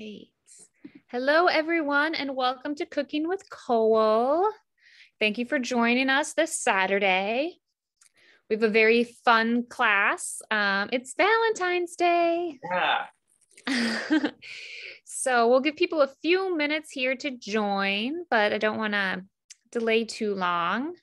right. Hello, everyone, and welcome to Cooking with Kole. Thank you for joining us this Saturday. We have a very fun class. It's Valentine's Day. Yeah. So we'll give people a few minutes here to join, but I don't want to delay too long.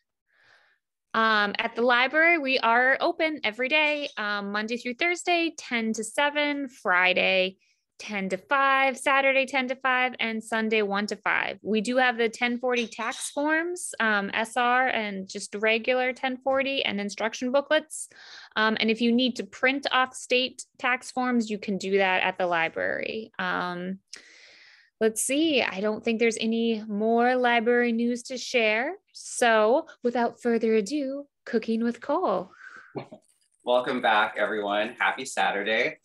At the library, we are open every day, Monday through Thursday, 10 to 7, Friday, 10 to 5, Saturday, 10 to 5, and Sunday, 1 to 5. We do have the 1040 tax forms, SR, and just regular 1040 and instruction booklets. And if you need to print off state tax forms, you can do that at the library. Let's see, I don't think there's any more library news to share. So without further ado, Cooking with Kole. Welcome back, everyone. Happy Saturday.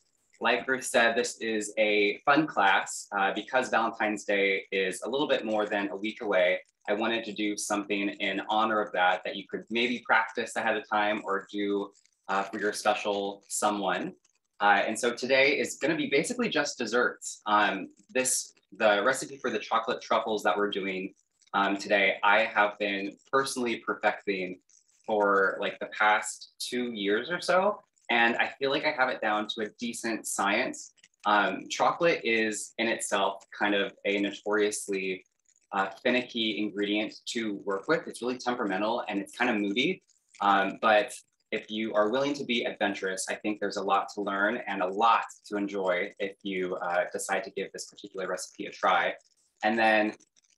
Like Ruth said, this is a fun class. Because Valentine's Day is a little bit more than a week away, I wanted to do something in honor of that you could maybe practice ahead of time or do for your special someone. And so today is going to be basically just desserts. The recipe for the chocolate truffles that we're doing today, I have been personally perfecting for like the past 2 years or so. And I feel like I have it down to a decent science. Chocolate is in itself kind of a notoriously finicky ingredient to work with. It's really temperamental and it's kind of moody. But if you are willing to be adventurous, I think there's a lot to learn and a lot to enjoy if you decide to give this particular recipe a try. And then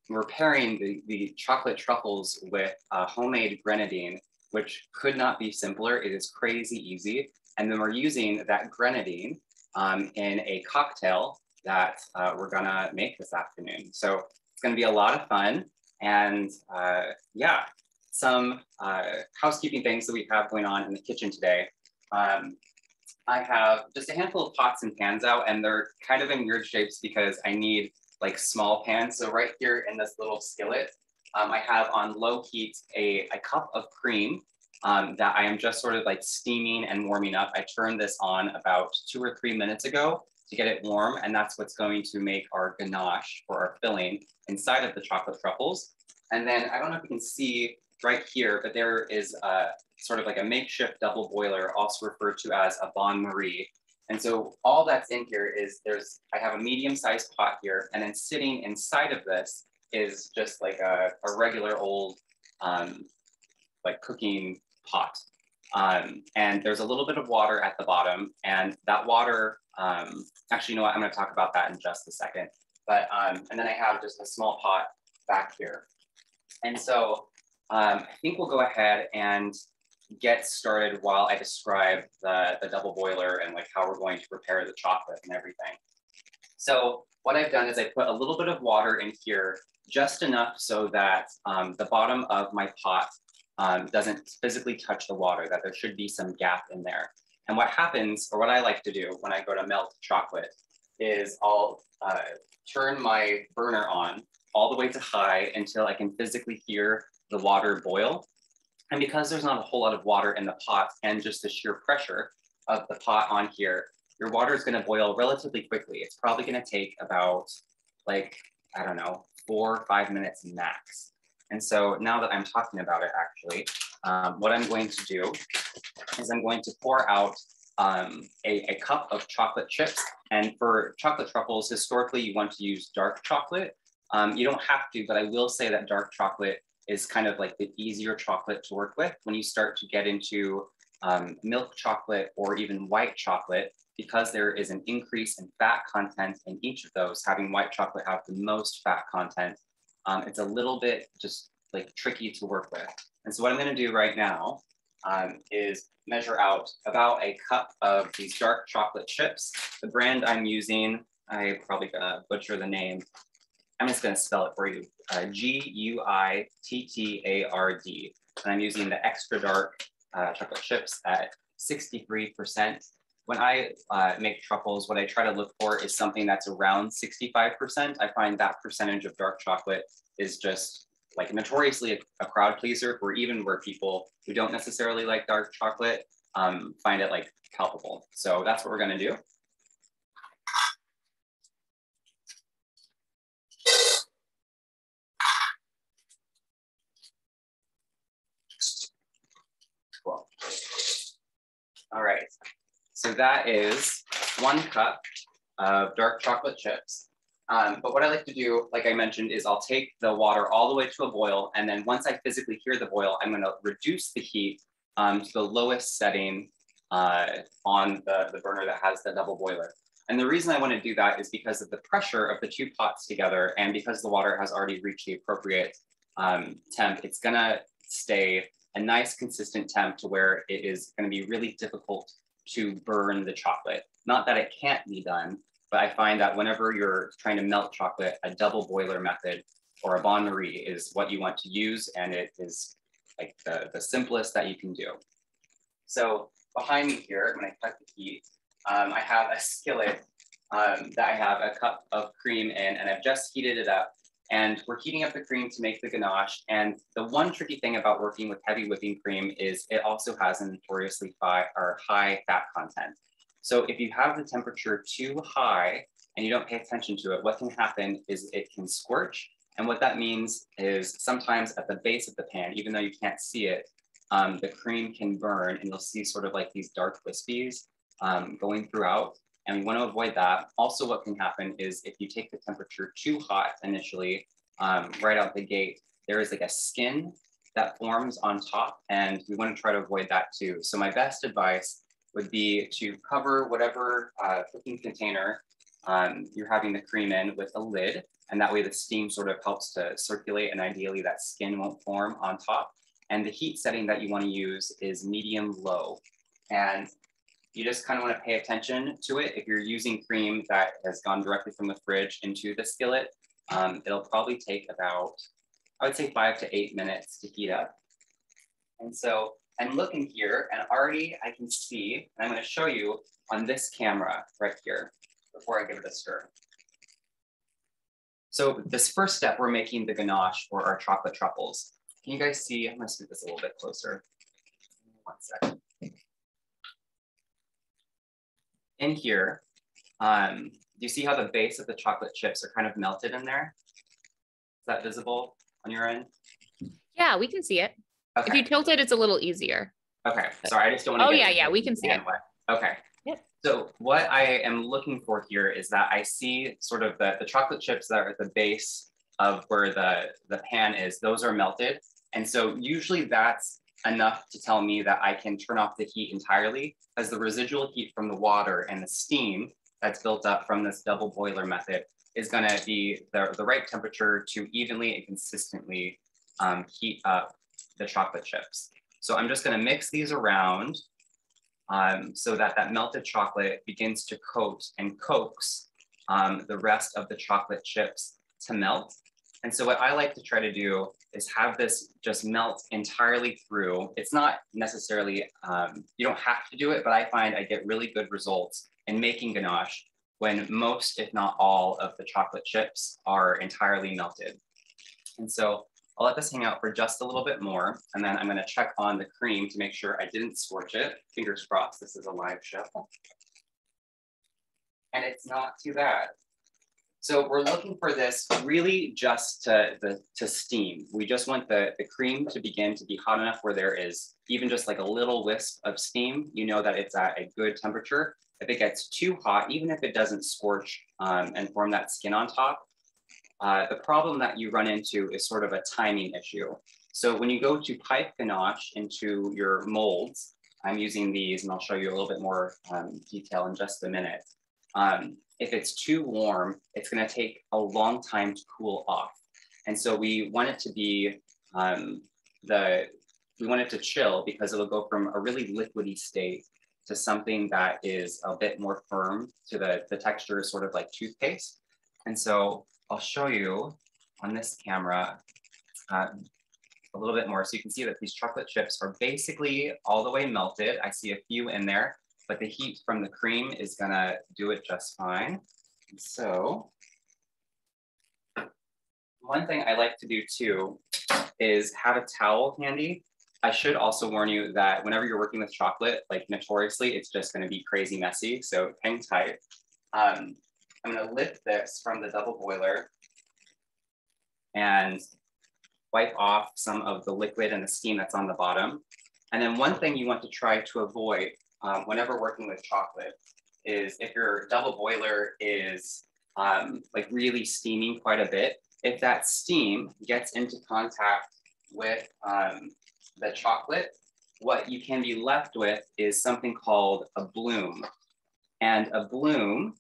we're pairing the chocolate truffles with homemade grenadine, which could not be simpler. It is crazy easy. And then we're using that grenadine in a cocktail that we're gonna make this afternoon. So it's gonna be a lot of fun. And yeah, some housekeeping things that we have going on in the kitchen today. I have just a handful of pots and pans out, and they're kind of in weird shapes because I need like small pans. So right here in this little skillet, I have on low heat a cup of cream that I am just sort of like steaming and warming up. I turned this on about 2 or 3 minutes ago to get it warm, and that's what's going to make our ganache or our filling inside of the chocolate truffles. And then I don't know if you can see right here, but there is sort of like a makeshift double boiler, also referred to as a bain-marie. And so all that's in here is I have a medium-sized pot here, and then sitting inside of this is just like a regular old like cooking pot. And there's a little bit of water at the bottom, and that water, actually, you know what, I'm gonna talk about that in just a second. But, and then I have just a small pot back here. And so I think we'll go ahead and get started while I describe the double boiler and like how we're going to prepare the chocolate and everything. So what I've done is I put a little bit of water in here, just enough so that the bottom of my pot doesn't physically touch the water, that there should be some gap in there. And what happens, or what I like to do when I go to melt chocolate, is I'll turn my burner on all the way to high until I can physically hear the water boil. And because there's not a whole lot of water in the pot and just the sheer pressure of the pot on here, your water is going to boil relatively quickly. It's probably going to take about like, I don't know, 4 or 5 minutes max. And so now that I'm talking about it, actually, what I'm going to do is I'm going to pour out a cup of chocolate chips. And for chocolate truffles, historically, you want to use dark chocolate. You don't have to, but I will say that dark chocolate is kind of like the easier chocolate to work with. When you start to get into milk chocolate or even white chocolate, because there is an increase in fat content in each of those, having white chocolate have the most fat content, it's a little bit just like tricky to work with. And so what I'm gonna do right now is measure out about a cup of these dark chocolate chips. The brand I'm using, I'm probably gonna butcher the name. I'm just gonna spell it for you, Guittard. And I'm using the extra dark chocolate chips at 63%. When I make truffles, what I try to look for is something that's around 65%. I find that percentage of dark chocolate is just like notoriously a crowd pleaser, or even where people who don't necessarily like dark chocolate find it like palpable. So that's what we're gonna do. All right, so that is 1 cup of dark chocolate chips. But what I like to do, like I mentioned, is I'll take the water all the way to a boil. And then once I physically hear the boil, I'm gonna reduce the heat to the lowest setting on the burner that has the double boiler. And the reason I wanna do that is because of the pressure of the 2 pots together, and because the water has already reached the appropriate temp, it's gonna stay a nice consistent temp to where it is gonna be really difficult to burn the chocolate. Not that it can't be done, but I find that whenever you're trying to melt chocolate, a double boiler method or a bain-marie is what you want to use, and it is like the simplest that you can do. So behind me here, when I cut the heat, I have a skillet that I have a cup of cream in, and I've just heated it up. And we're heating up the cream to make the ganache. And the one tricky thing about working with heavy whipping cream is it also has a notoriously high fat content. So if you have the temperature too high and you don't pay attention to it, what can happen is it can scorch. And what that means is sometimes at the base of the pan, even though you can't see it, the cream can burn, and you'll see sort of like these dark wispies going throughout. And we want to avoid that. Also, what can happen is if you take the temperature too hot initially, right out the gate, there is like a skin that forms on top, and we want to try to avoid that too. So my best advice would be to cover whatever cooking container you're having the cream in with a lid, and that way the steam sort of helps to circulate, and ideally that skin won't form on top. And the heat setting that you want to use is medium-low. And you just kind of want to pay attention to it. If you're using cream that has gone directly from the fridge into the skillet, it'll probably take about, I would say 5 to 8 minutes to heat up. And so I'm looking here, and already I can see, and I'm going to show you on this camera right here before I give it a stir. So this first step, we're making the ganache for our chocolate truffles. Can you guys see? I'm going to scoot this a little bit closer. 1 second. In here, do you see how the base of the chocolate chips are kind of melted in there? Is that visible on your end? Yeah, we can see it. Okay. If you tilt it, it's a little easier. Okay, sorry, I just don't want to yeah, we can see it. Okay. Yep. So what I am looking for here is that I see sort of the chocolate chips that are at the base of where the pan is, those are melted. And so usually that's enough to tell me that I can turn off the heat entirely, as the residual heat from the water and the steam that's built up from this double boiler method is going to be the right temperature to evenly and consistently heat up the chocolate chips. So I'm just going to mix these around so that that melted chocolate begins to coat and coax the rest of the chocolate chips to melt. And so what I like to try to do is have this just melt entirely through. It's not necessarily, you don't have to do it, but I find I get really good results in making ganache when most, if not all, of the chocolate chips are entirely melted. And so I'll let this hang out for just a little bit more, and then I'm going to check on the cream to make sure I didn't scorch it. Fingers crossed, this is a live show. And it's not too bad. So we're looking for this really just to steam. We just want the cream to begin to be hot enough where there is even just like a little wisp of steam. You know that it's at a good temperature. If it gets too hot, even if it doesn't scorch and form that skin on top, the problem that you run into is sort of a timing issue. So when you go to pipe ganache into your molds, I'm using these, and I'll show you a little bit more detail in just a minute. If it's too warm, it's going to take a long time to cool off. And so we want it to be, we want it to chill, because it'll go from a really liquidy state to something that is a bit more firm, to the texture is sort of like toothpaste. And so I'll show you on this camera a little bit more. So you can see that these chocolate chips are basically all the way melted. I see a few in there, but the heat from the cream is gonna do it just fine. And so one thing I like to do too is have a towel handy. I should also warn you that whenever you're working with chocolate, like notoriously, it's just gonna be crazy messy, so hang tight. I'm gonna lift this from the double boiler and wipe off some of the liquid and the steam that's on the bottom. And then one thing you want to try to avoid whenever working with chocolate is if your double boiler is like really steaming quite a bit, if that steam gets into contact with the chocolate, what you can be left with is something called a bloom. And a bloom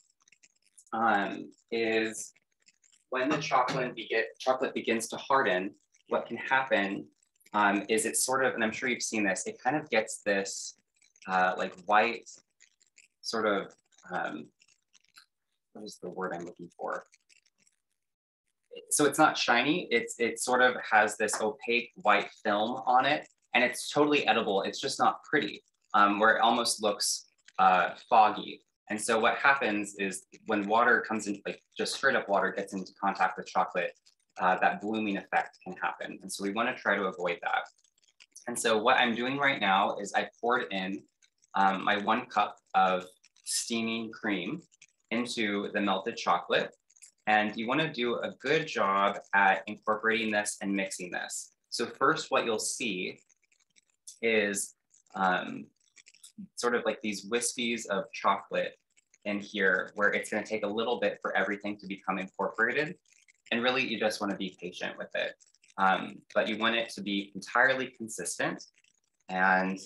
is when the chocolate begins to harden, what can happen is it's sort of, and I'm sure you've seen this, it kind of gets this like white sort of, what is the word I'm looking for? So it's not shiny, it sort of has this opaque white film on it, and it's totally edible. It's just not pretty, where it almost looks foggy. And so what happens is when water comes in, like just straight up water gets into contact with chocolate, that blooming effect can happen. And so we want to try to avoid that. And so what I'm doing right now is I poured in my 1 cup of steaming cream into the melted chocolate. And you want to do a good job at incorporating this and mixing this. So first, what you'll see is sort of like these wispies of chocolate in here, where it's going to take a little bit for everything to become incorporated. And really, you just want to be patient with it. But you want it to be entirely consistent. And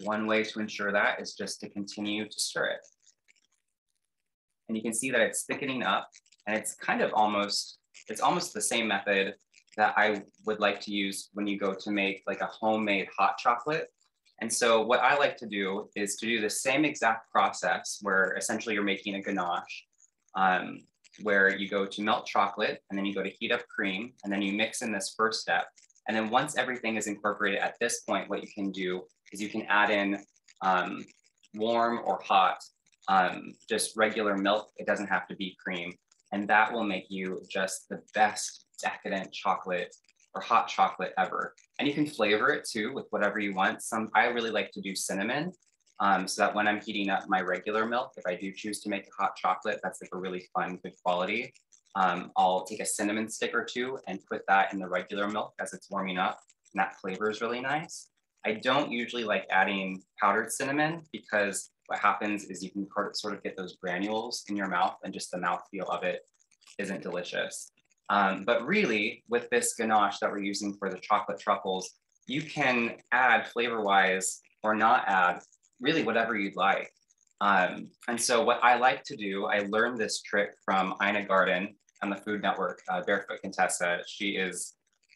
one way to ensure that is just to continue to stir it. And you can see that it's thickening up, and it's kind of almost the same method that I would like to use when you go to make like a homemade hot chocolate. And so what I like to do is to do the same exact process where essentially you're making a ganache, where you go to melt chocolate and then you go to heat up cream and then you mix in this first step. And then once everything is incorporated at this point, what you can do is you can add in warm or hot, just regular milk. It doesn't have to be cream. And that will make you just the best decadent chocolate or hot chocolate ever. And you can flavor it too with whatever you want. I really like to do cinnamon, so that when I'm heating up my regular milk, if I do choose to make a hot chocolate, that's like a really fun, good quality. I'll take a cinnamon stick or 2 and put that in the regular milk as it's warming up, and that flavor is really nice. I don't usually like adding powdered cinnamon because what happens is you can sort of get those granules in your mouth, and just the mouthfeel of it isn't delicious. But really, with this ganache that we're using for the chocolate truffles, you can add flavor-wise or not add really whatever you'd like. And so what I like to do, I learned this trick from Ina Garden on the Food Network, Barefoot Contessa. She is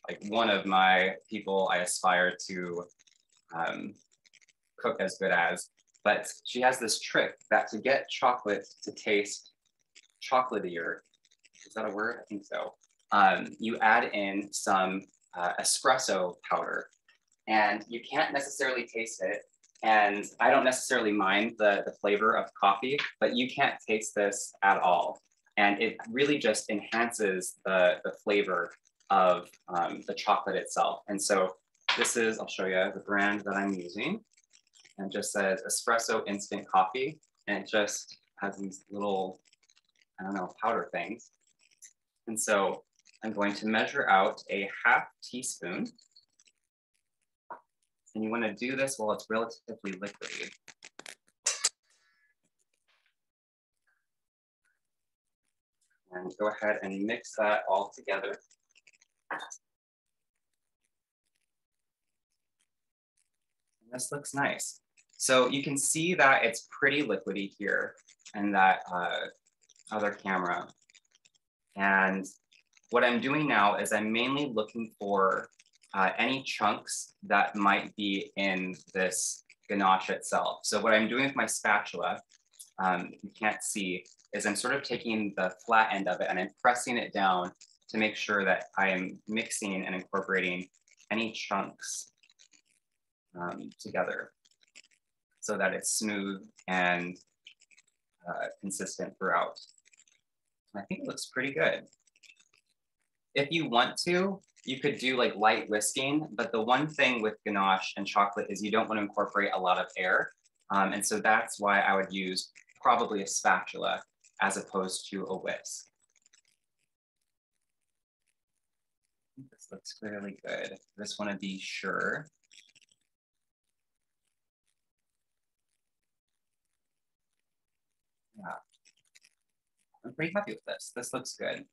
like one of my people I aspire to cook as good as. But she has this trick that to get chocolate to taste chocolatier, is that a word? I think so. You add in some espresso powder, and you can't necessarily taste it. And I don't necessarily mind the flavor of coffee, but you can't taste this at all. And it really just enhances the flavor of the chocolate itself. And so this is, I'll show you the brand that I'm using. And it just says Espresso Instant Coffee. And it just has these little, I don't know, powder things. And so I'm going to measure out a ½ teaspoon. And you want to do this while it's relatively liquidy. And go ahead and mix that all together. And this looks nice. So you can see that it's pretty liquidy here in that other camera. And what I'm doing now is I'm mainly looking for any chunks that might be in this ganache itself. So what I'm doing with my spatula, you can't see, is I'm sort of taking the flat end of it and I'm pressing it down to make sure that I am mixing and incorporating any chunks together so that it's smooth and consistent throughout. I think it looks pretty good. If you want to, you could do like light whisking, but the one thing with ganache and chocolate is you don't want to incorporate a lot of air. And so that's why I would use probably a spatula as opposed to a whisk. This looks really good. I just want to be sure. Yeah, I'm pretty happy with this. This looks good.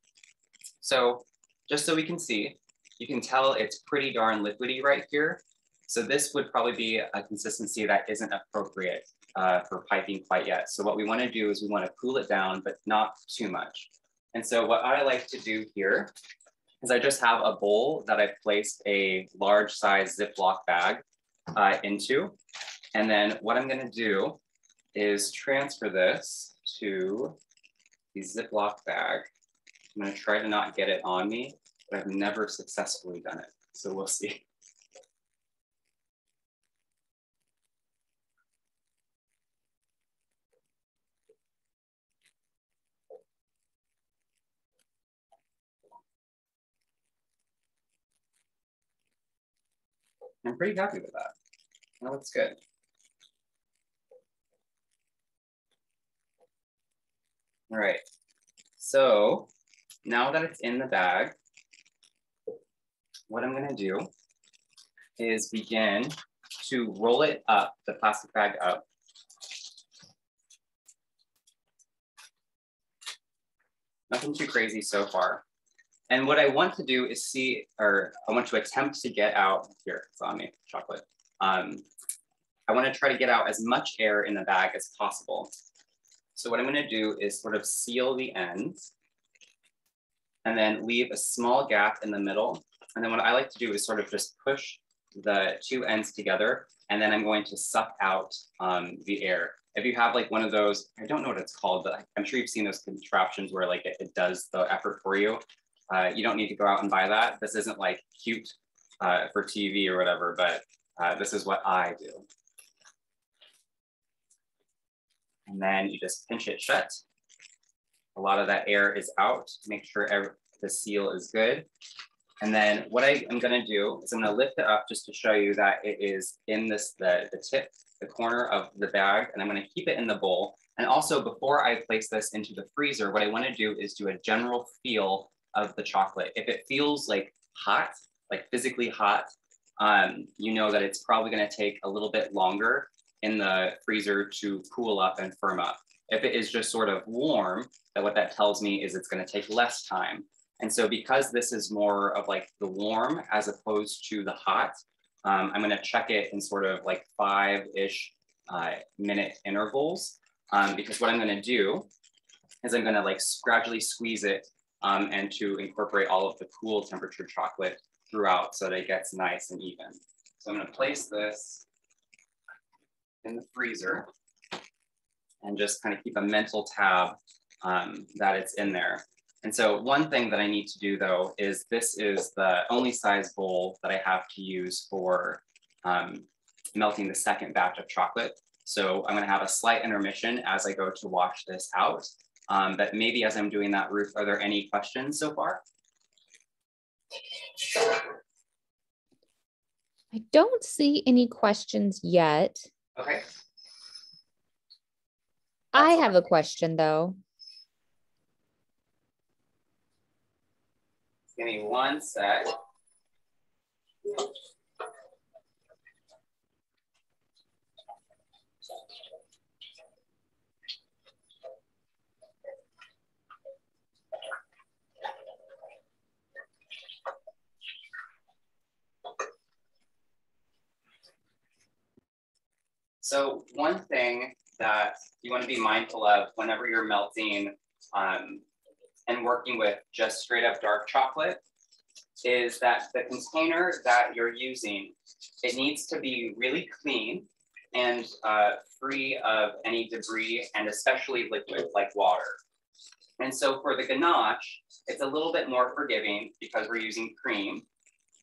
So just so we can see, you can tell it's pretty darn liquidy right here. So this would probably be a consistency that isn't appropriate for piping quite yet. So what we want to do is we want to cool it down, but not too much. And so what I like to do here is I just have a bowl that I've placed a large size Ziploc bag into. And then what I'm going to do is transfer this to the Ziploc bag. I'm going to try to not get it on me, but I've never successfully done it. So we'll see. I'm pretty happy with that. That looks good. All right. So now that it's in the bag, what I'm going to do is begin to roll it up, the plastic bag up. Nothing too crazy so far. And what I want to do is see, or I want to attempt to get out, here, it's on me, chocolate. I want to try to get out as much air in the bag as possible. So what I'm going to do is sort of seal the ends and then leave a small gap in the middle. And then what I like to do is sort of just push the two ends together, and then I'm going to suck out the air. If you have like one of those, I don't know what it's called, but I'm sure you've seen those contraptions where like it does the effort for you. You don't need to go out and buy that. This isn't like cute for TV or whatever, but this is what I do. And then you just pinch it shut. A lot of that air is out. Make sure the seal is good. And then what I am gonna do is I'm gonna lift it up just to show you that it is in this, the tip, the corner of the bag, and I'm gonna keep it in the bowl. And also before I place this into the freezer, what I wanna do is do a general feel of the chocolate. If it feels like hot, like physically hot, you know that it's probably gonna take a little bit longer in the freezer to cool up and firm up. If it is just sort of warm, then what that tells me is it's gonna take less time. And so because this is more of like the warm as opposed to the hot, I'm gonna check it in sort of like 5-ish minute intervals, because what I'm gonna do is I'm gonna like gradually squeeze it and to incorporate all of the cool temperature chocolate throughout so that it gets nice and even. So I'm gonna place this in the freezer and just kind of keep a mental tab that it's in there. And so one thing that I need to do though, is this is the only size bowl that I have to use for melting the second batch of chocolate. So I'm gonna have a slight intermission as I go to wash this out. But maybe as I'm doing that, Ruth, are there any questions so far? I don't see any questions yet. Okay. I have a question though. Give me one sec. So one thing that you want to be mindful of whenever you're melting and working with just straight up dark chocolate is that the container that you're using, it needs to be really clean and free of any debris and especially liquid like water. And so for the ganache, it's a little bit more forgiving because we're using cream.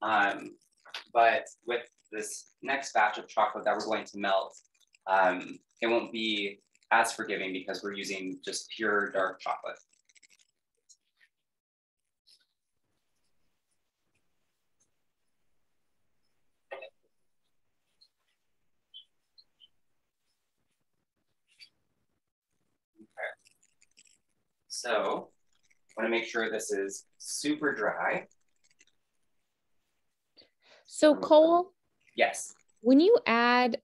But with this next batch of chocolate that we're going to melt, it won't be as forgiving because we're using just pure dark chocolate. Okay. So I want to make sure this is super dry. So Kole, yes. When you add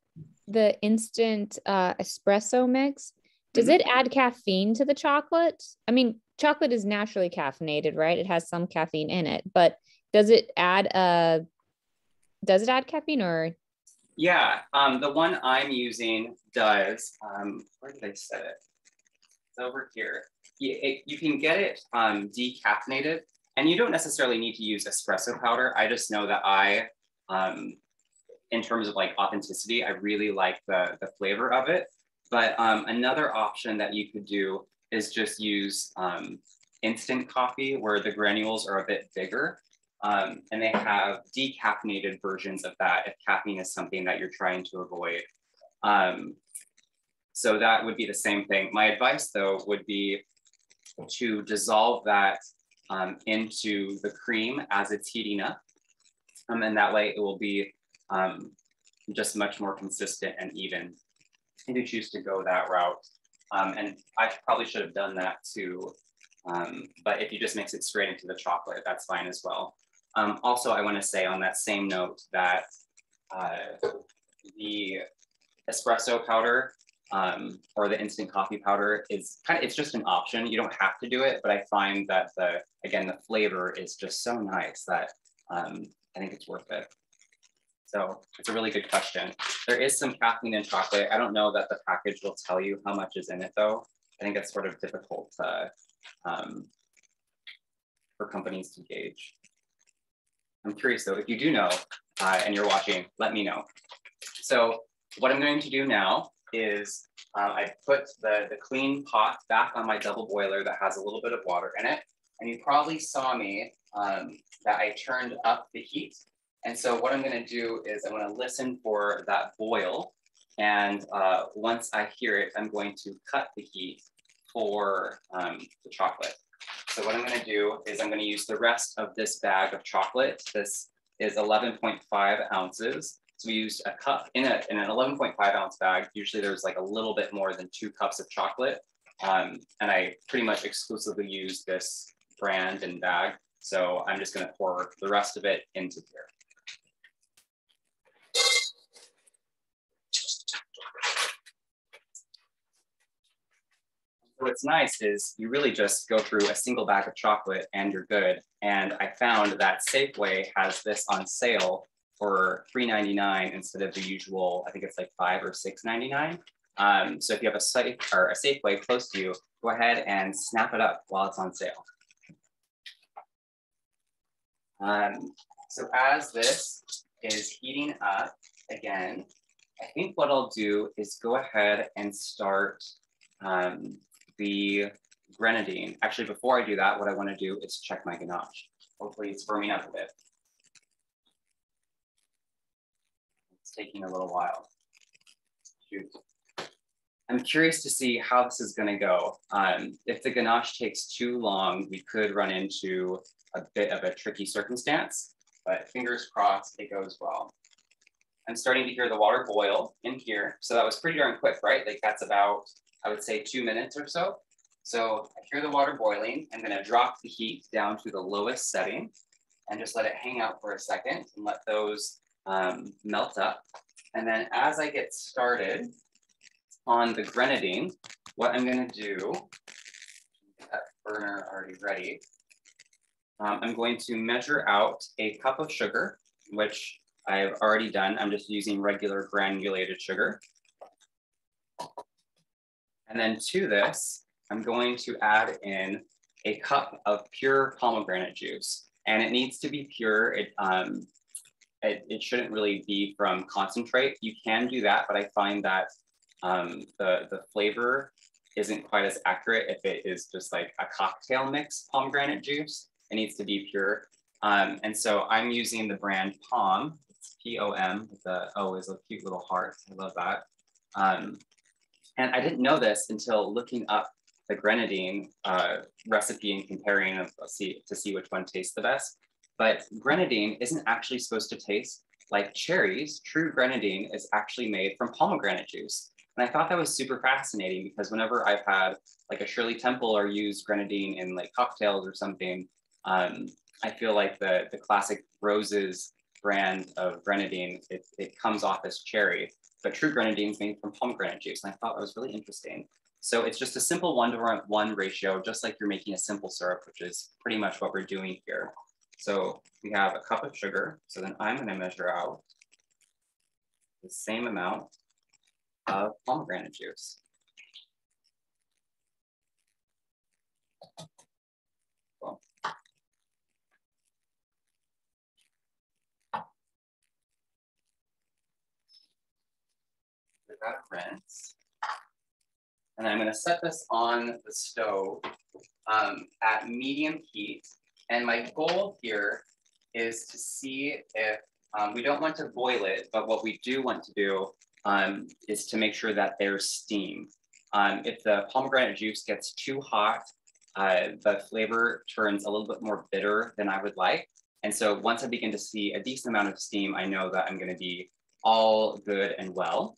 the instant espresso mix, Does it add caffeine to the chocolate? I mean, chocolate is naturally caffeinated, right? It has some caffeine in it, but does it add caffeine or? Yeah, the one I'm using does, where did I set it? It's over here. You can get it decaffeinated, and you don't necessarily need to use espresso powder. I just know that in terms of like authenticity, I really like the flavor of it. But another option that you could do is just use instant coffee where the granules are a bit bigger. And they have decaffeinated versions of that if caffeine is something that you're trying to avoid. So that would be the same thing. My advice though would be to dissolve that into the cream as it's heating up. And that way it will be just much more consistent and even if you choose to go that route. And I probably should have done that too. But if you just mix it straight into the chocolate, that's fine as well. Also, I want to say on that same note that the espresso powder or the instant coffee powder is it's just an option. You don't have to do it, but I find that the flavor is just so nice that I think it's worth it. So it's a really good question. There is some caffeine in chocolate. I don't know that the package will tell you how much is in it though. I think it's sort of difficult to, for companies to gauge. I'm curious though, if you do know and you're watching, let me know. So what I'm going to do now is I put the clean pot back on my double boiler that has a little bit of water in it. And you probably saw me that I turned up the heat. And so what I'm going to do is I'm going to listen for that boil. And once I hear it, I'm going to cut the heat for the chocolate. So what I'm going to do is I'm going to use the rest of this bag of chocolate. This is 11.5 ounces. So we used a cup in an 11.5 ounce bag. Usually there's like a little bit more than 2 cups of chocolate. And I pretty much exclusively use this brand and bag. So I'm just going to pour the rest of it into here. What's nice is you really just go through a single bag of chocolate and you're good. And I found that Safeway has this on sale for $3.99 instead of the usual, I think it's like $5 or $6.99. So if you have a Safeway close to you, go ahead and snap it up while it's on sale. So as this is heating up again, I think what I'll do is go ahead and start the grenadine. Actually, before I do that, what I want to do is check my ganache. Hopefully it's firming up a bit. It's taking a little while. Shoot. I'm curious to see how this is going to go. If the ganache takes too long, we could run into a bit of a tricky circumstance, but fingers crossed it goes well. I'm starting to hear the water boil in here. So that was pretty darn quick, right? Like that's about, I would say 2 minutes or so. So I hear the water boiling. I'm going to drop the heat down to the lowest setting and just let it hang out for a second and let those melt up. And then as I get started on the grenadine, what I'm going to do, get that burner already ready. I'm going to measure out a cup of sugar, which I've already done. I'm just using regular granulated sugar. And then to this, I'm going to add in a cup of pure pomegranate juice. And it needs to be pure. It shouldn't really be from concentrate. You can do that, but I find that the flavor isn't quite as accurate if it is just like a cocktail mix pomegranate juice. It needs to be pure. And so I'm using the brand Pom. It's P-O-M. The O is a cute little heart. I love that. And I didn't know this until looking up the grenadine recipe and comparing to see which one tastes the best. But grenadine isn't actually supposed to taste like cherries. True grenadine is actually made from pomegranate juice. And I thought that was super fascinating because whenever I've had like a Shirley Temple or used grenadine in like cocktails or something, I feel like the classic Roses brand of grenadine, it comes off as cherry, but true grenadine is made from pomegranate juice. And I thought that was really interesting. So it's just a simple 1-to-1 ratio, just like you're making a simple syrup, which is pretty much what we're doing here. So we have a cup of sugar. So then I'm gonna measure out the same amount of pomegranate juice. Cool. Give that a rinse. And I'm gonna set this on the stove at medium heat. And my goal here is to see if, we don't want to boil it, but what we do want to do is to make sure that there's steam. If the pomegranate juice gets too hot, the flavor turns a little bit more bitter than I would like. And so once I begin to see a decent amount of steam, I know that I'm gonna be all good and well.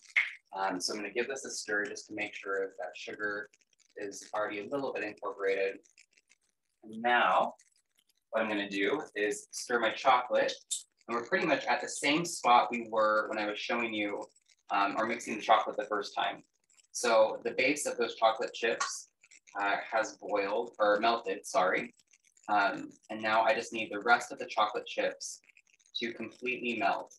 So I'm gonna give this a stir just to make sure that sugar is already a little bit incorporated. And now, what I'm gonna do is stir my chocolate. And we're pretty much at the same spot we were when I was showing you or mixing the chocolate the first time. So the base of those chocolate chips has boiled or melted, sorry. And now I just need the rest of the chocolate chips to completely melt.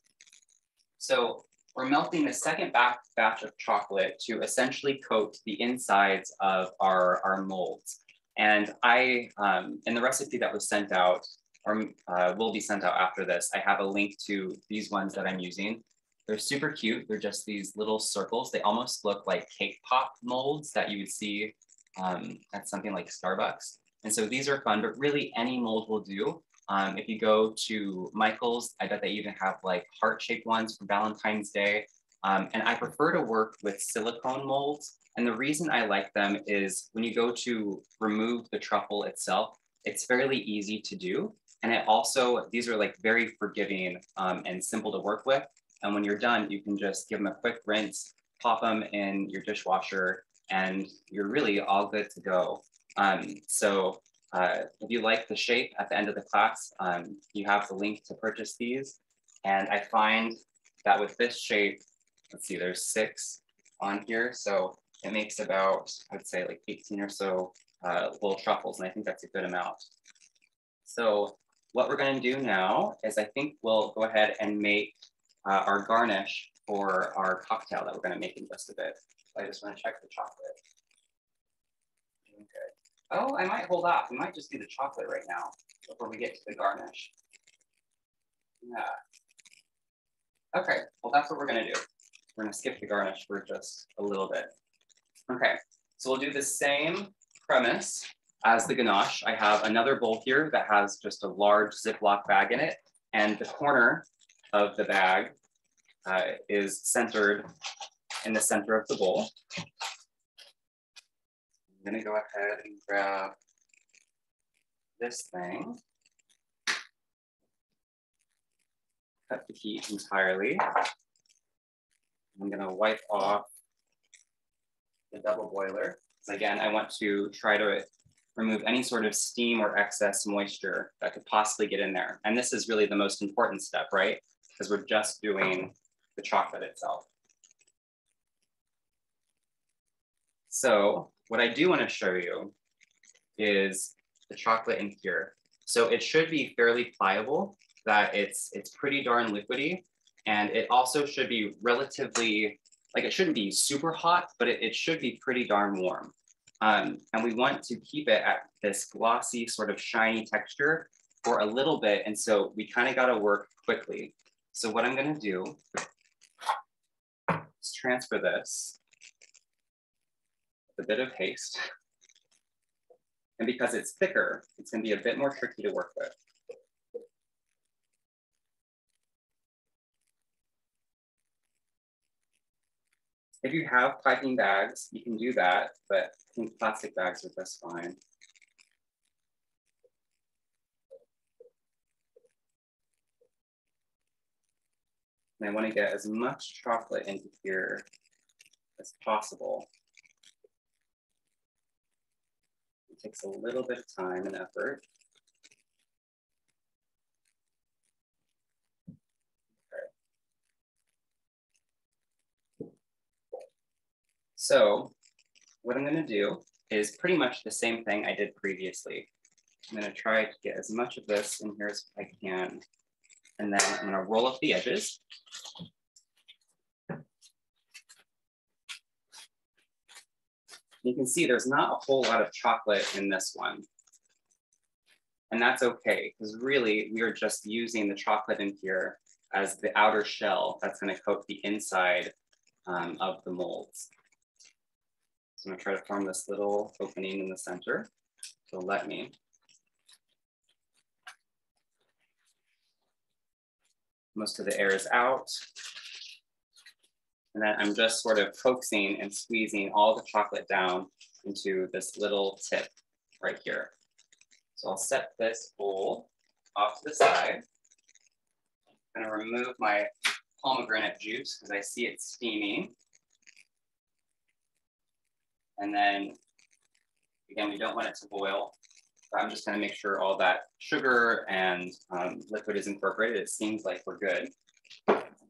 So we're melting the second batch of chocolate to essentially coat the insides of our molds. And I, in the recipe that was sent out, or will be sent out after this, I have a link to these ones that I'm using. They're super cute. They're just these little circles. They almost look like cake pop molds that you would see at something like Starbucks. And so these are fun, but really any mold will do. If you go to Michael's, I bet they even have like heart-shaped ones for Valentine's Day. And I prefer to work with silicone molds. And the reason I like them is when you go to remove the truffle itself, it's fairly easy to do. And it also, these are like very forgiving and simple to work with. And when you're done, you can just give them a quick rinse, pop them in your dishwasher, and you're really all good to go. If you like the shape at the end of the class, you have the link to purchase these. And I find that with this shape, let's see, there's 6 on here. So it makes about, I would say like 18 or so little truffles. And I think that's a good amount. So what we're gonna do now is I think we'll go ahead and make our garnish for our cocktail that we're gonna make in just a bit. So I just wanna check the chocolate. Doing good. Oh, I might hold off. We might just do the chocolate right now before we get to the garnish. Yeah. Okay, well, that's what we're gonna do. We're gonna skip the garnish for just a little bit. Okay, so we'll do the same premise as the ganache. I have another bowl here that has just a large Ziploc bag in it, and the corner of the bag is centered in the center of the bowl. I'm gonna go ahead and grab this thing. Cut the heat entirely. I'm gonna wipe off the double boiler. So again, I want to try to remove any sort of steam or excess moisture that could possibly get in there. And this is really the most important step, right? Because we're just doing the chocolate itself. So what I do want to show you is the chocolate in here. So it should be fairly pliable, that it's pretty darn liquidy. And it also should be relatively, like it shouldn't be super hot, but it should be pretty darn warm. And we want to keep it at this glossy sort of shiny texture for a little bit. And so we kind of got to work quickly. So what I'm going to do is transfer this with a bit of haste. And because it's thicker, it's going to be a bit more tricky to work with. If you have piping bags, you can do that, but I think plastic bags are just fine. And I want to get as much chocolate into here as possible. It takes a little bit of time and effort. Okay. So what I'm gonna do is pretty much the same thing I did previously. I'm gonna try to get as much of this in here as I can. And then I'm gonna roll up the edges. You can see there's not a whole lot of chocolate in this one. And that's okay, because really we are just using the chocolate in here as the outer shell that's gonna coat the inside of the molds. So I'm gonna try to form this little opening in the center. So let me. Most of the air is out. And then I'm just sort of coaxing and squeezing all the chocolate down into this little tip right here. So I'll set this bowl off to the side. I'm gonna remove my pomegranate juice because I see it steaming. And then, again, we don't want it to boil. I'm just gonna make sure all that sugar and liquid is incorporated. It seems like we're good.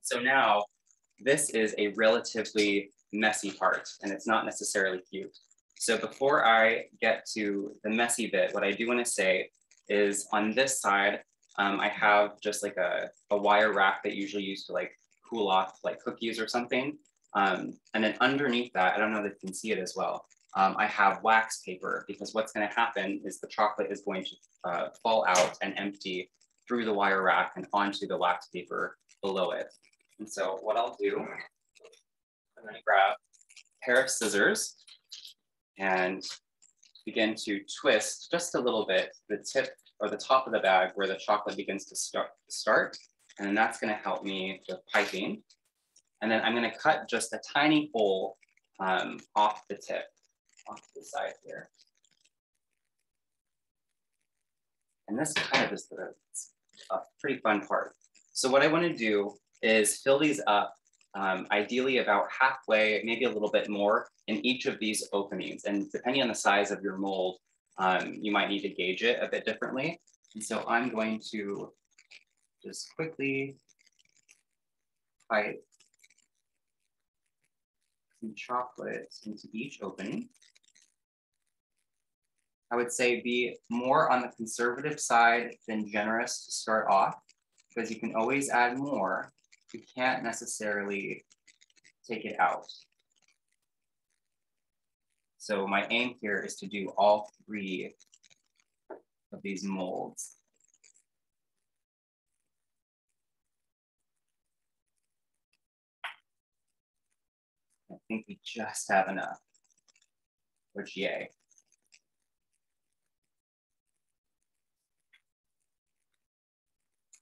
So now, this is a relatively messy part, and it's not necessarily cute. So before I get to the messy bit, what I do want to say is on this side, I have just like a wire rack that you usually use to like cool off like cookies or something. And then underneath that, I don't know if you can see it as well, I have wax paper, because what's going to happen is the chocolate is going to fall out and empty through the wire rack and onto the wax paper below it. And so what I'll do, I'm going to grab a pair of scissors and begin to twist just a little bit the tip or the top of the bag where the chocolate begins to start. And then that's going to help me with piping. And then I'm going to cut just a tiny hole off the tip, off to the side here. And this kind of is a pretty fun part. So what I want to do is fill these up, ideally about halfway, maybe a little bit more in each of these openings. And depending on the size of your mold, you might need to gauge it a bit differently. And so I'm going to just quickly pipe some chocolate into each opening. I would say be more on the conservative side than generous to start off, because you can always add more. You can't necessarily take it out. So my aim here is to do all 3 of these molds. I think we just have enough, which yay.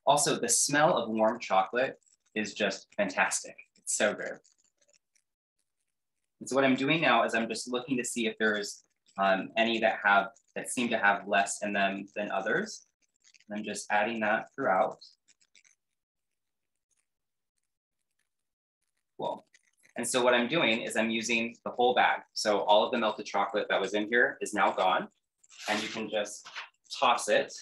Also, the smell of warm chocolate is just fantastic. It's so good. And so what I'm doing now is I'm just looking to see if there's any that seem to have less in them than others. And I'm just adding that throughout. Cool. And so what I'm doing is I'm using the whole bag. So all of the melted chocolate that was in here is now gone. And you can just toss it.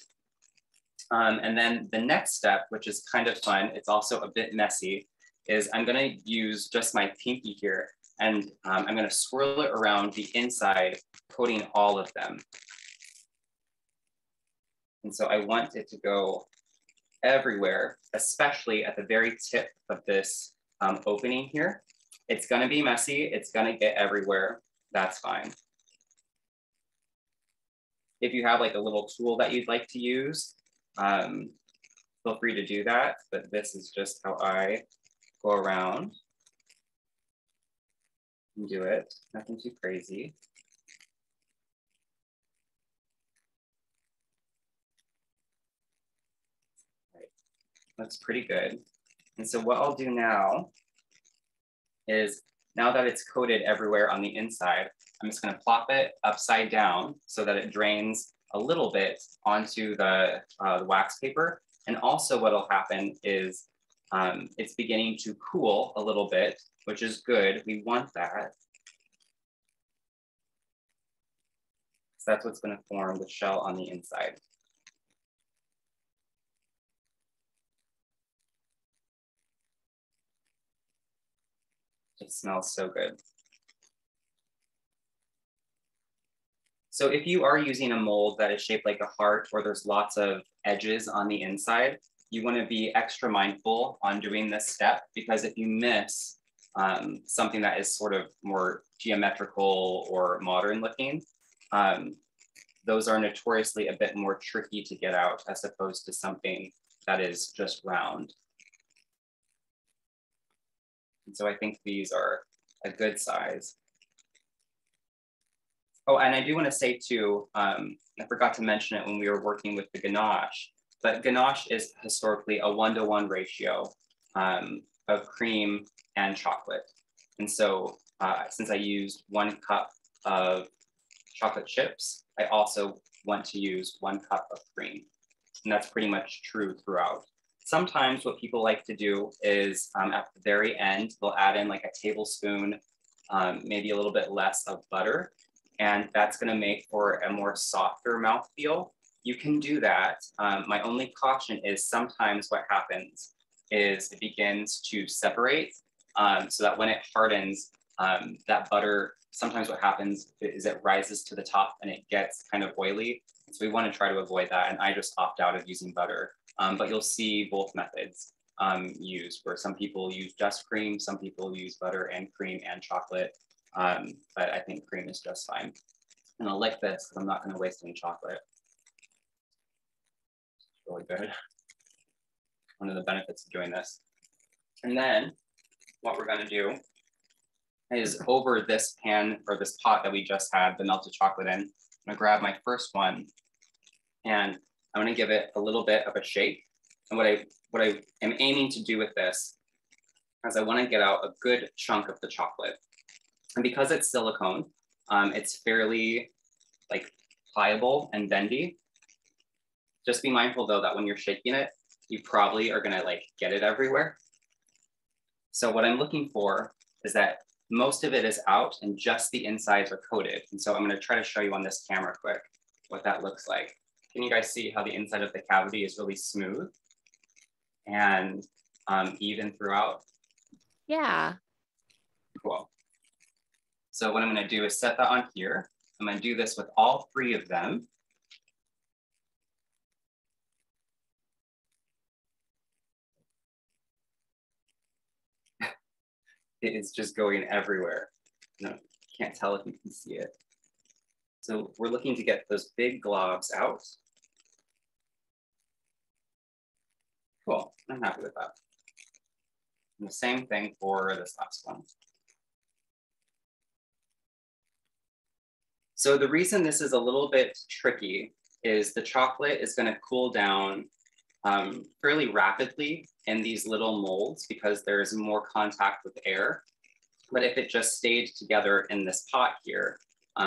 And then the next step, which is kind of fun, it's also a bit messy, is I'm gonna use just my pinky here, and I'm gonna swirl it around the inside, coating all of them. And so I want it to go everywhere, especially at the very tip of this opening here. It's gonna be messy, it's gonna get everywhere, that's fine. If you have like a little tool that you'd like to use, feel free to do that, but this is just how I go around and do it. Nothing too crazy. Right. Looks pretty good. And so what I'll do now is, now that it's coated everywhere on the inside, I'm just gonna plop it upside down so that it drains a little bit onto the wax paper. And also what'll happen is it's beginning to cool a little bit, which is good. We want that. So that's what's gonna form the shell on the inside. It smells so good. So if you are using a mold that is shaped like a heart or there's lots of edges on the inside, you want to be extra mindful on doing this step, because if you miss something that is sort of more geometrical or modern looking, those are notoriously a bit more tricky to get out as opposed to something that is just round. And so I think these are a good size. Oh, and I do want to say too, I forgot to mention it when we were working with the ganache, but ganache is historically a 1-to-1 ratio of cream and chocolate. And so since I used 1 cup of chocolate chips, I also want to use 1 cup of cream. And that's pretty much true throughout. Sometimes what people like to do is at the very end, they'll add in like a tablespoon, maybe a little bit less of butter. And that's going to make for a more softer mouthfeel. You can do that. My only caution is sometimes what happens is it begins to separate, so that when it hardens, that butter, sometimes what happens is it rises to the top and it gets kind of oily. So we want to try to avoid that. And I just opt out of using butter. But you'll see both methods used, where some people use just cream, some people use butter and cream and chocolate. But I think cream is just fine. And I'll lick this because I'm not going to waste any chocolate. It's really good. One of the benefits of doing this. And then what we're going to do is over this pan or this pot that we just had the melted chocolate in, I'm going to grab my first one and I'm going to give it a little bit of a shake. And what I am aiming to do with this is I want to get out a good chunk of the chocolate. And because it's silicone, it's fairly like pliable and bendy. Just be mindful though that when you're shaking it, you probably are gonna like get it everywhere. So what I'm looking for is that most of it is out and just the insides are coated. And so I'm gonna try to show you on this camera quick what that looks like. Can you guys see how the inside of the cavity is really smooth and even throughout? Yeah. Cool. So what I'm going to do is set that on here. I'm going to do this with all 3 of them. It is just going everywhere. No, can't tell if you can see it. So we're looking to get those big globs out. Cool, I'm happy with that. And the same thing for this last one. So the reason this is a little bit tricky is the chocolate is going to cool down fairly rapidly in these little molds because there's more contact with air. But if it just stayed together in this pot here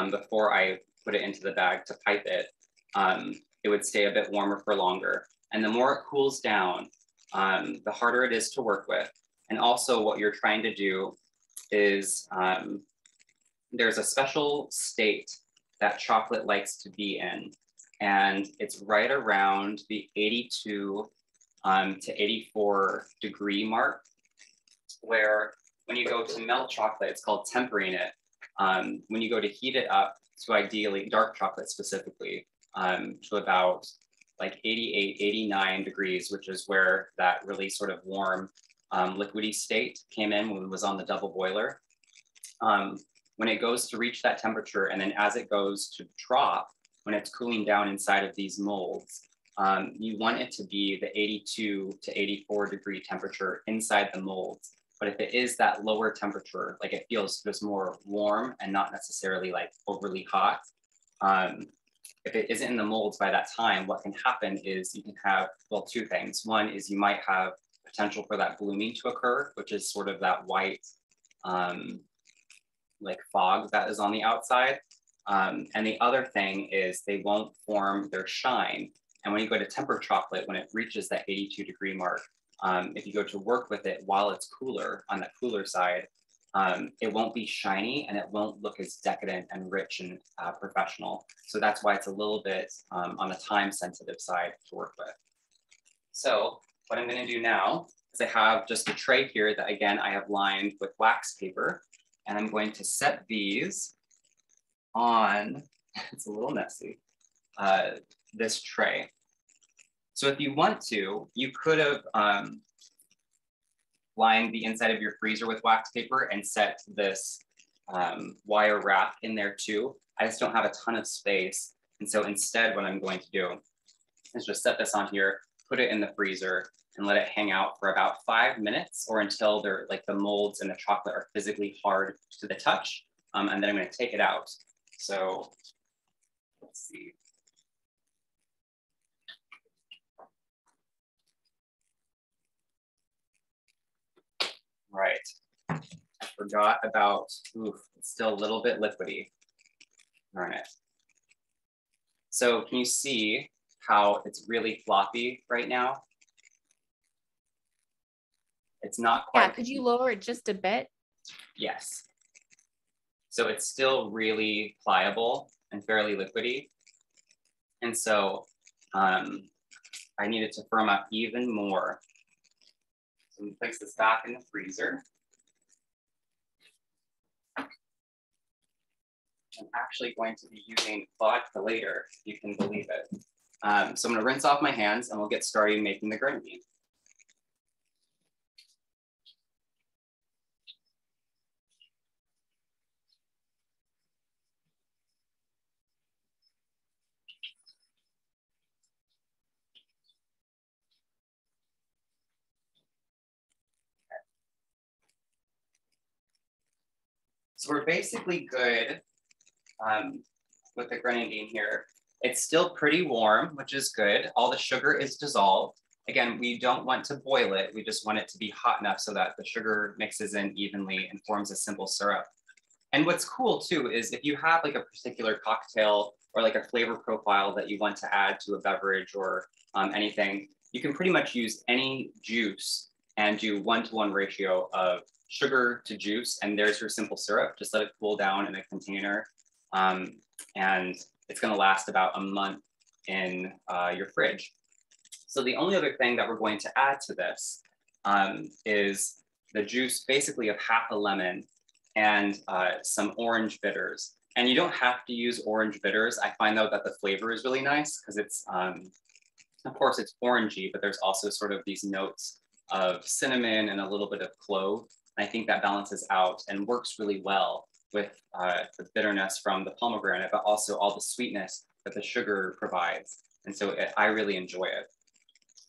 before I put it into the bag to pipe it, it would stay a bit warmer for longer. And the more it cools down, the harder it is to work with. And also what you're trying to do is there's a special state that chocolate likes to be in. And it's right around the 82 to 84 degree mark, where when you go to melt chocolate, it's called tempering it. When you go to heat it up to ideally dark chocolate specifically, to about like 88, 89 degrees, which is where that really sort of warm liquidy state came in when it was on the double boiler. When it goes to reach that temperature, and then as it goes to drop, when it's cooling down inside of these molds, you want it to be the 82 to 84 degree temperature inside the molds. But if it is that lower temperature, like it feels just more warm and not necessarily like overly hot, if it isn't in the molds by that time, what can happen is you can have, well, 2 things. One is you might have potential for that blooming to occur, which is sort of that white, like fog that is on the outside. And the other thing is they won't form their shine. And when you go to temper chocolate, when it reaches that 82 degree mark, if you go to work with it while it's cooler, on that cooler side, it won't be shiny and it won't look as decadent and rich and professional. So that's why it's a little bit on the time sensitive side to work with. So what I'm going to do now is I have just a tray here that, again, I have lined with wax paper. And I'm going to set these on it's a little messy, this tray. So if you want to, you could have lined the inside of your freezer with wax paper and set this wire wrap in there too. I just don't have a ton of space. And so instead, what I'm going to do is just set this on here, put it in the freezer, and let it hang out for about 5 minutes or until they're like the molds and the chocolate are physically hard to the touch. And then I'm going to take it out. So let's see. Right. I forgot about, oof, it's still a little bit liquidy. Darn it. So can you see how it's really floppy right now? It's not quite. Yeah, could you lower it just a bit? Yes. So it's still really pliable and fairly liquidy. And so I needed to firm up even more. So I'm gonna place this back in the freezer. I'm actually going to be using vodka later, if you can believe it. So I'm gonna rinse off my hands and we'll get started making the grenadine. So we're basically good with the grenadine here. It's still pretty warm, which is good. All the sugar is dissolved. Again, we don't want to boil it. We just want it to be hot enough so that the sugar mixes in evenly and forms a simple syrup. And what's cool too is if you have like a particular cocktail or like a flavor profile that you want to add to a beverage or anything, you can pretty much use any juice and do 1-to-1 ratio of sugar to juice, and there's your simple syrup. Just let it cool down in a container, and it's gonna last about a month in your fridge. So the only other thing that we're going to add to this is the juice basically of half a lemon and some orange bitters. And you don't have to use orange bitters. I find though that the flavor is really nice because it's, of course it's orangey, but there's also sort of these notes of cinnamon and a little bit of clove. And I think that balances out and works really well with the bitterness from the pomegranate, but also all the sweetness that the sugar provides. And so I really enjoy it.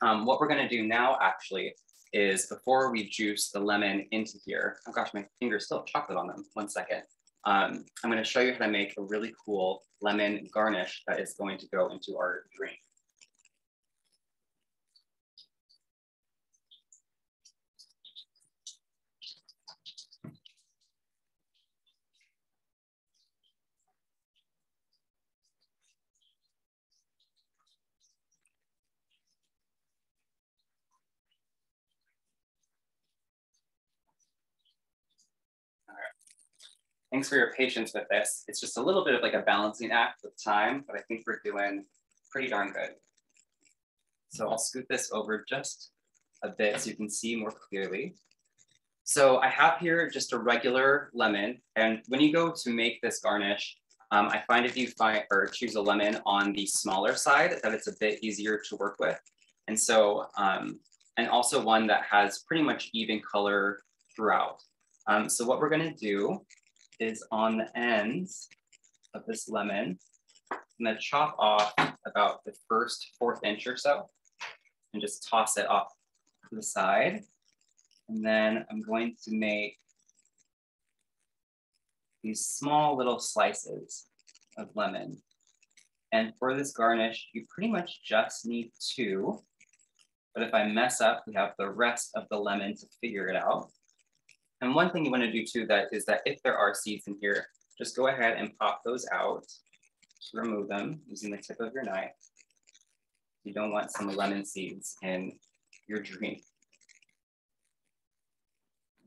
What we're gonna do now actually is before we juice the lemon into here, oh gosh, my fingers still have chocolate on them, 1 second. I'm gonna show you how to make a really cool lemon garnish that is going to go into our drink. Thanks for your patience with this. It's just a little bit of like a balancing act with time, but I think we're doing pretty darn good. So I'll scoot this over just a bit so you can see more clearly. So I have here just a regular lemon. And when you go to make this garnish, I find if you choose a lemon on the smaller side, that it's a bit easier to work with. And so, and also one that has pretty much even color throughout. So what we're gonna do is on the ends of this lemon, I'm gonna chop off about the first 1/4 inch or so and just toss it off to the side. And then I'm going to make these small little slices of lemon. And for this garnish, you pretty much just need 2. But if I mess up, we have the rest of the lemon to figure it out. And one thing you want to do too is that if there are seeds in here, just go ahead and pop those out. Just remove them using the tip of your knife. You don't want some lemon seeds in your drink.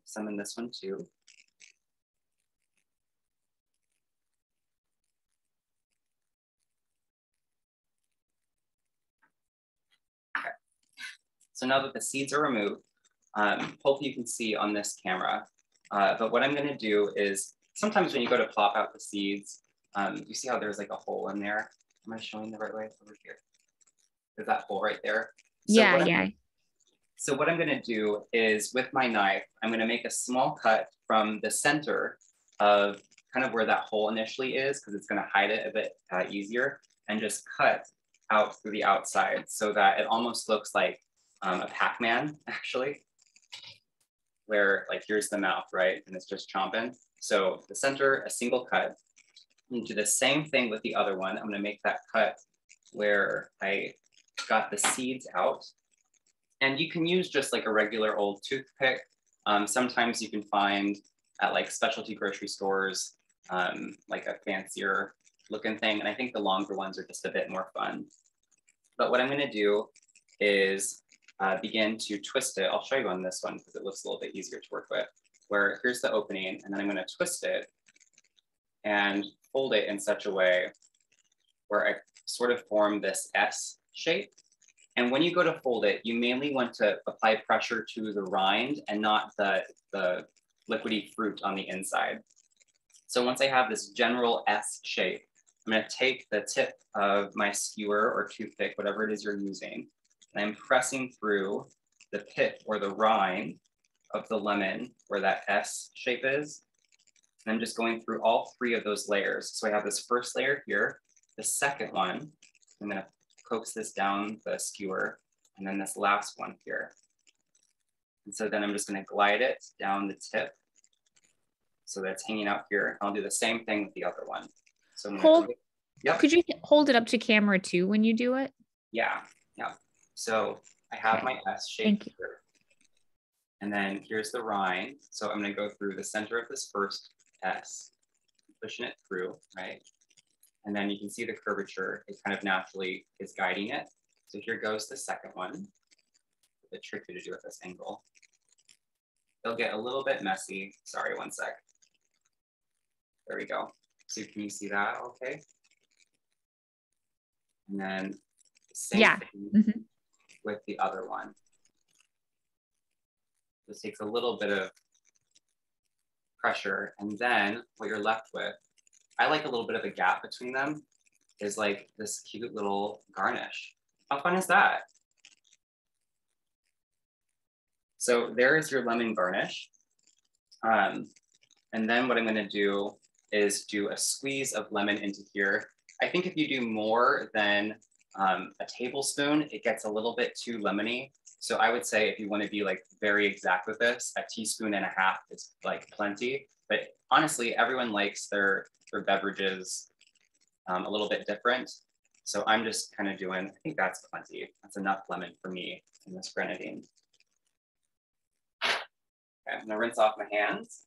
Some in this one too. Okay. So now that the seeds are removed, hopefully you can see on this camera, but what I'm gonna do is sometimes when you go to plop out the seeds, You see how there's like a hole in there? Am I showing the right way? Over here. There's that hole right there. So Yeah. So what I'm gonna do is with my knife, I'm gonna make a small cut from the center of kind of where that hole initially is, because it's gonna hide it a bit easier, and just cut out through the outside so that it almost looks like a Pac-Man actually, where like here's the mouth, right? And it's just chomping. So the center, a single cut. And do the same thing with the other one. I'm gonna make that cut where I got the seeds out. And you can use just like a regular old toothpick. Sometimes you can find at like specialty grocery stores, like a fancier looking thing. And I think the longer ones are just a bit more fun. But what I'm gonna do is begin to twist it. I'll show you on this one because it looks a little bit easier to work with, where here's the opening, and then I'm gonna twist it and fold it in such a way where I sort of form this S shape. And when you go to fold it, you mainly want to apply pressure to the rind and not the liquidy fruit on the inside. So once I have this general S shape, I'm gonna take the tip of my skewer or toothpick, whatever it is you're using, and I'm pressing through the pit or the rind of the lemon where that S shape is. And I'm just going through all three of those layers. So I have this first layer here, the second one, I'm gonna coax this down the skewer, and then this last one here. And so then I'm just gonna glide it down the tip so that it's hanging out here. I'll do the same thing with the other one. So I'm gonna yep. Could you hold it up to camera too when you do it? Yeah. So I have my S shape here. And then here's the rind. So I'm gonna go through the center of this first S, pushing it through, right? And then you can see the curvature, it kind of naturally is guiding it. So here goes the second one. A bit tricky to do at this angle. They'll get a little bit messy. Sorry, one sec. There we go. So can you see that okay? And then the same thing with the other one. This takes a little bit of pressure, and then what you're left with, I like a little bit of a gap between them, is like this cute little garnish. How fun is that? So there is your lemon garnish. And then what I'm gonna do is do a squeeze of lemon into here. I think if you do more than a tablespoon, it gets a little bit too lemony. So I would say if you wanna be like very exact with this, 1.5 teaspoons is like plenty. But honestly, everyone likes their beverages a little bit different. So I'm just kind of doing, I think that's plenty. That's enough lemon for me in this grenadine. Okay, I'm gonna rinse off my hands.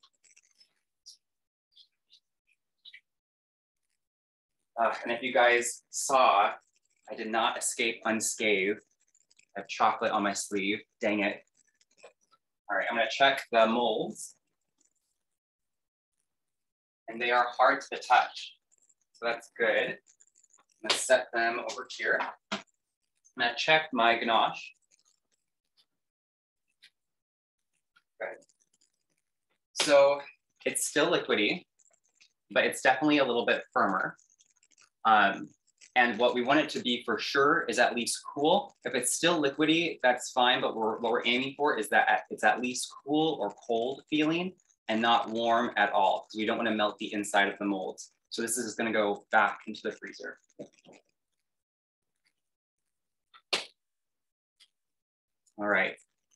And if you guys saw, I did not escape unscathed. I have chocolate on my sleeve, dang it. All right, I'm gonna check the molds. And they are hard to touch. So that's good. I'm gonna set them over here. I'm gonna check my ganache. Good. So it's still liquidy, but it's definitely a little bit firmer. And what we want it to be for sure is at least cool. If it's still liquidy, that's fine, but what we're aiming for is that it's at least cool or cold feeling and not warm at all, because we don't want to melt the inside of the molds. So this is going to go back into the freezer. All right,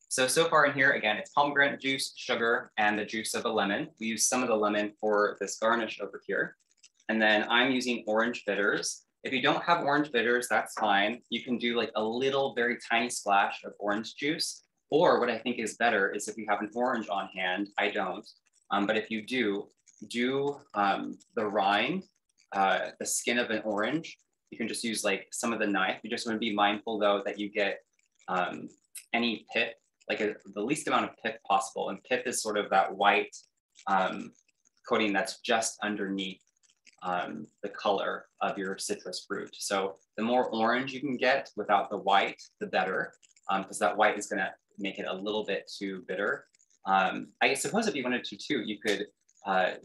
so far in here, again, it's pomegranate juice, sugar, and the juice of a lemon. We use some of the lemon for this garnish over here. And then I'm using orange bitters. If you don't have orange bitters, that's fine. You can do like a little, very tiny splash of orange juice. Or what I think is better is if you have an orange on hand, I don't. But if you do the rind, the skin of an orange, you can just use like some of the knife. You just want to be mindful though that you get any pip, like the least amount of pip possible. And pip is sort of that white coating that's just underneath the color of your citrus fruit. So the more orange you can get without the white, the better, because that white is gonna make it a little bit too bitter. I suppose if you wanted to too, you could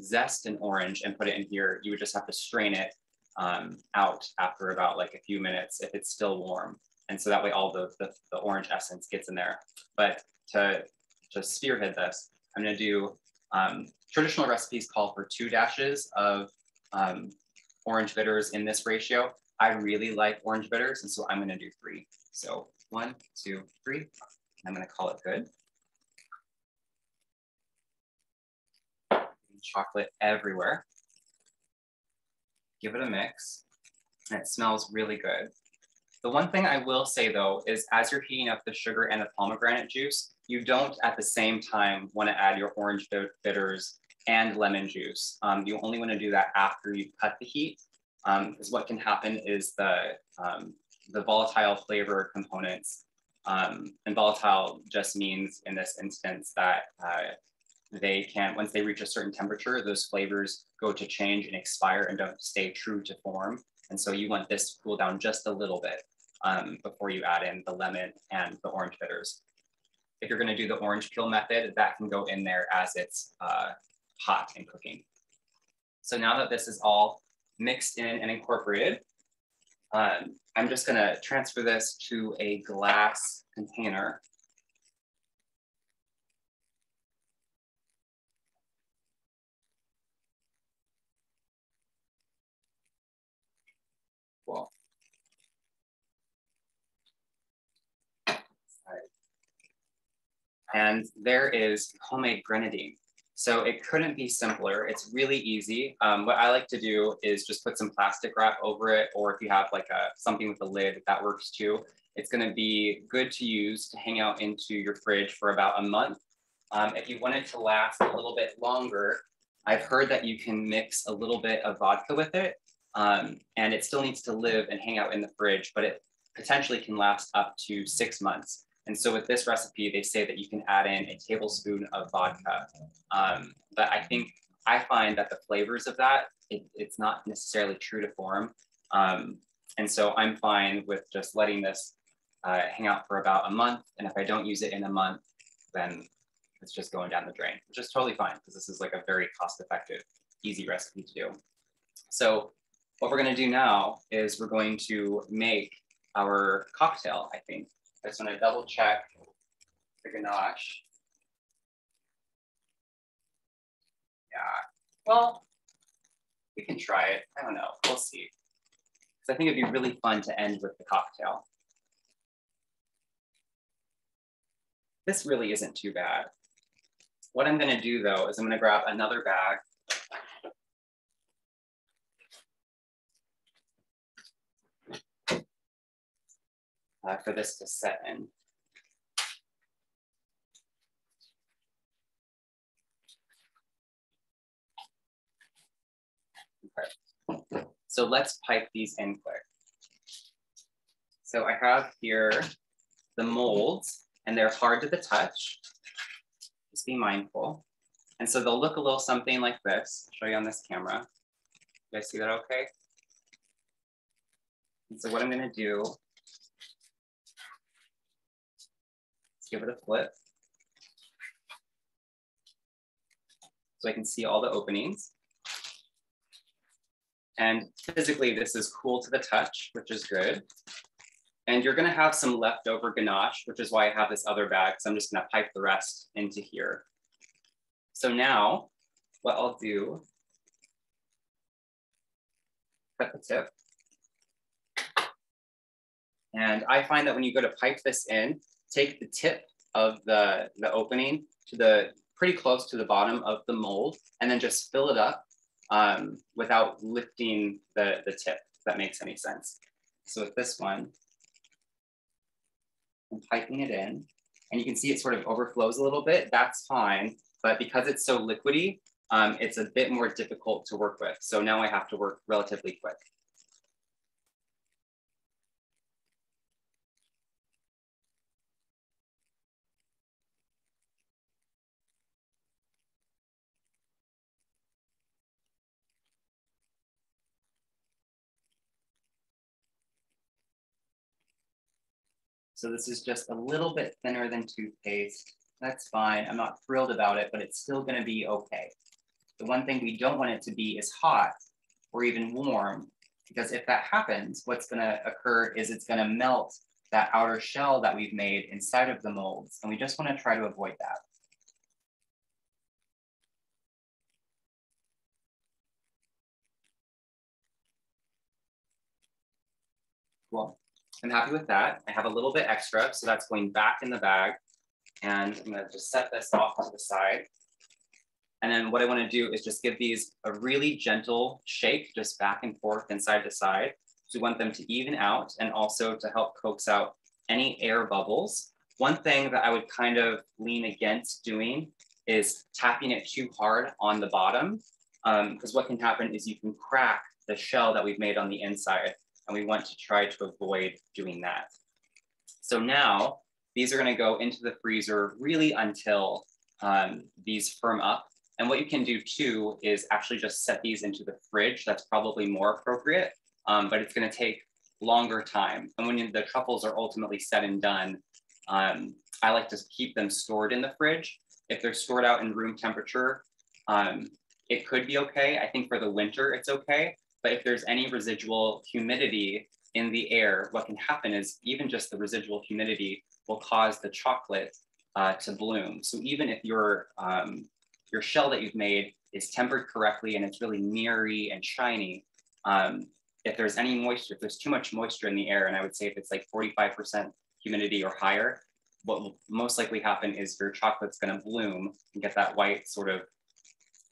zest an orange and put it in here, you would just have to strain it out after about like a few minutes if it's still warm. And so that way all the orange essence gets in there. But to spearhead this, I'm gonna do, traditional recipes call for 2 dashes of orange bitters in this ratio. I really like orange bitters, and so I'm gonna do 3. So 1, 2, 3, I'm gonna call it good. Chocolate everywhere. Give it a mix, and it smells really good. The one thing I will say though, is as you're heating up the sugar and the pomegranate juice, you don't at the same time wanna add your orange bitters and lemon juice. You only wanna do that after you cut the heat, because what can happen is the volatile flavor components, and volatile just means in this instance that they can, once they reach a certain temperature, those flavors go to change and expire and don't stay true to form. And so you want this to cool down just a little bit before you add in the lemon and the orange bitters. If you're gonna do the orange peel method, that can go in there as it's hot and cooking. So now that this is all mixed in and incorporated, I'm just gonna transfer this to a glass container. Cool. And there is homemade grenadine. So it couldn't be simpler. It's really easy. What I like to do is just put some plastic wrap over it, or if you have like something with a lid, that works too. It's gonna be good to use to hang out into your fridge for about a month. If you want it to last a little bit longer, I've heard that you can mix a little bit of vodka with it, and it still needs to live and hang out in the fridge, but it potentially can last up to 6 months. And so with this recipe, they say that you can add in a tablespoon of vodka. But I find that the flavors of that, it's not necessarily true to form. And so I'm fine with just letting this hang out for about a month. And if I don't use it in a month, then it's just going down the drain, which is totally fine because this is like a very cost-effective, easy recipe to do. So what we're gonna do now is we're going to make our cocktail, I think. I just want to double check the ganache. Yeah, well, we can try it. I don't know, we'll see. Because I think it'd be really fun to end with the cocktail. This really isn't too bad. What I'm gonna do though, is I'm gonna grab another bag. For this to set in. Okay. So let's pipe these in quick. So I have here the molds, and they're hard to the touch. Just be mindful. And so they'll look a little something like this. I'll show you on this camera. You guys see that okay? And so what I'm gonna do, give it a flip so I can see all the openings. And physically, this is cool to the touch, which is good. And you're gonna have some leftover ganache, which is why I have this other bag, so I'm just gonna pipe the rest into here. So now, what I'll do, cut the tip. And I find that when you go to pipe this in, take the tip of the opening to pretty close to the bottom of the mold, and then just fill it up without lifting the tip, if that makes any sense. So with this one, I'm piping it in, and you can see it sort of overflows a little bit. That's fine, but because it's so liquidy, it's a bit more difficult to work with. So now I have to work relatively quick. So this is just a little bit thinner than toothpaste. That's fine. I'm not thrilled about it, but it's still gonna be okay. The one thing we don't want it to be is hot or even warm, because if that happens, what's gonna occur is it's gonna melt that outer shell that we've made inside of the molds. And we just wanna try to avoid that. Cool. I'm happy with that. I have a little bit extra, so that's going back in the bag. And I'm gonna just set this off to the side. And then what I wanna do is just give these a really gentle shake, just back and forth and side to side. So we want them to even out and also to help coax out any air bubbles. One thing that I would kind of lean against doing is tapping it too hard on the bottom, because what can happen is you can crack the shell that we've made on the inside, and we want to try to avoid doing that. So now these are gonna go into the freezer really until these firm up. And what you can do too is actually just set these into the fridge. That's probably more appropriate, but it's gonna take longer time. And when the truffles are ultimately said and done, I like to keep them stored in the fridge. If they're stored out in room temperature, it could be okay. I think for the winter, it's okay. But if there's any residual humidity in the air, what can happen is even just the residual humidity will cause the chocolate to bloom. So even if your shell that you've made is tempered correctly and it's really mirrory and shiny, if there's any moisture, if there's too much moisture in the air, and I would say if it's like 45% humidity or higher, what will most likely happen is your chocolate's gonna bloom and get that white sort of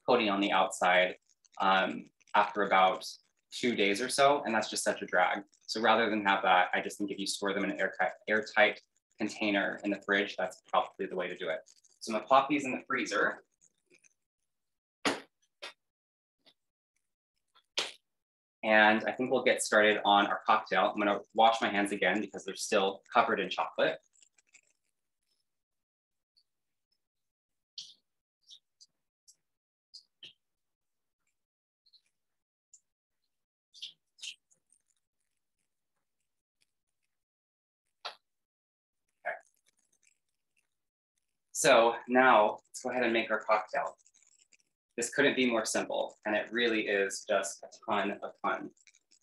coating on the outside after about 2 days or so, and that's just such a drag. So rather than have that, I just think if you store them in an airtight container in the fridge, that's probably the way to do it. So I'm gonna plop these in the freezer. And I think we'll get started on our cocktail. I'm gonna wash my hands again because they're still covered in chocolate. Okay. So now let's go ahead and make our cocktail. This couldn't be more simple, and it really is just a ton of fun.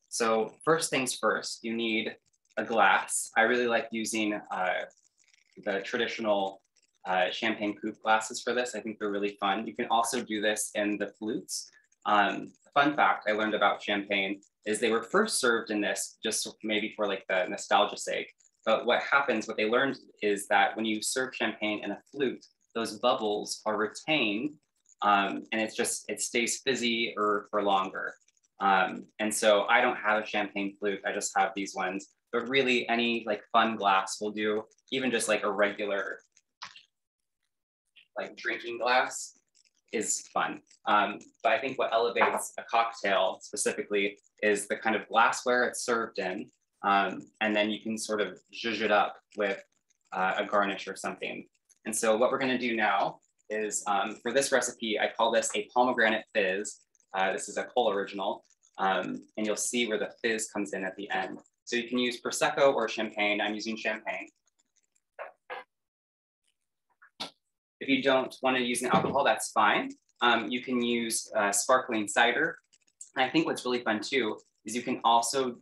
So first things first, you need a glass. I really like using the traditional champagne coupe glasses for this. I think they're really fun. You can also do this in the flutes. Fun fact I learned about champagne is they were first served in this just maybe for like the nostalgia sake. But what happens, what they learned is that when you serve champagne in a flute, those bubbles are retained and it stays fizzy or for longer. And so I don't have a champagne flute, I just have these ones, but really any like fun glass will do, even just like a regular like drinking glass is fun. But I think what elevates a cocktail specifically is the kind of glassware it's served in. And then you can sort of zhuzh it up with a garnish or something. And so what we're gonna do now is for this recipe, I call this a Pomegranate Fizz. This is a Kole original. And you'll see where the fizz comes in at the end. So you can use Prosecco or champagne. I'm using champagne. If you don't want to use an alcohol, that's fine. You can use sparkling cider. And I think what's really fun too is you can also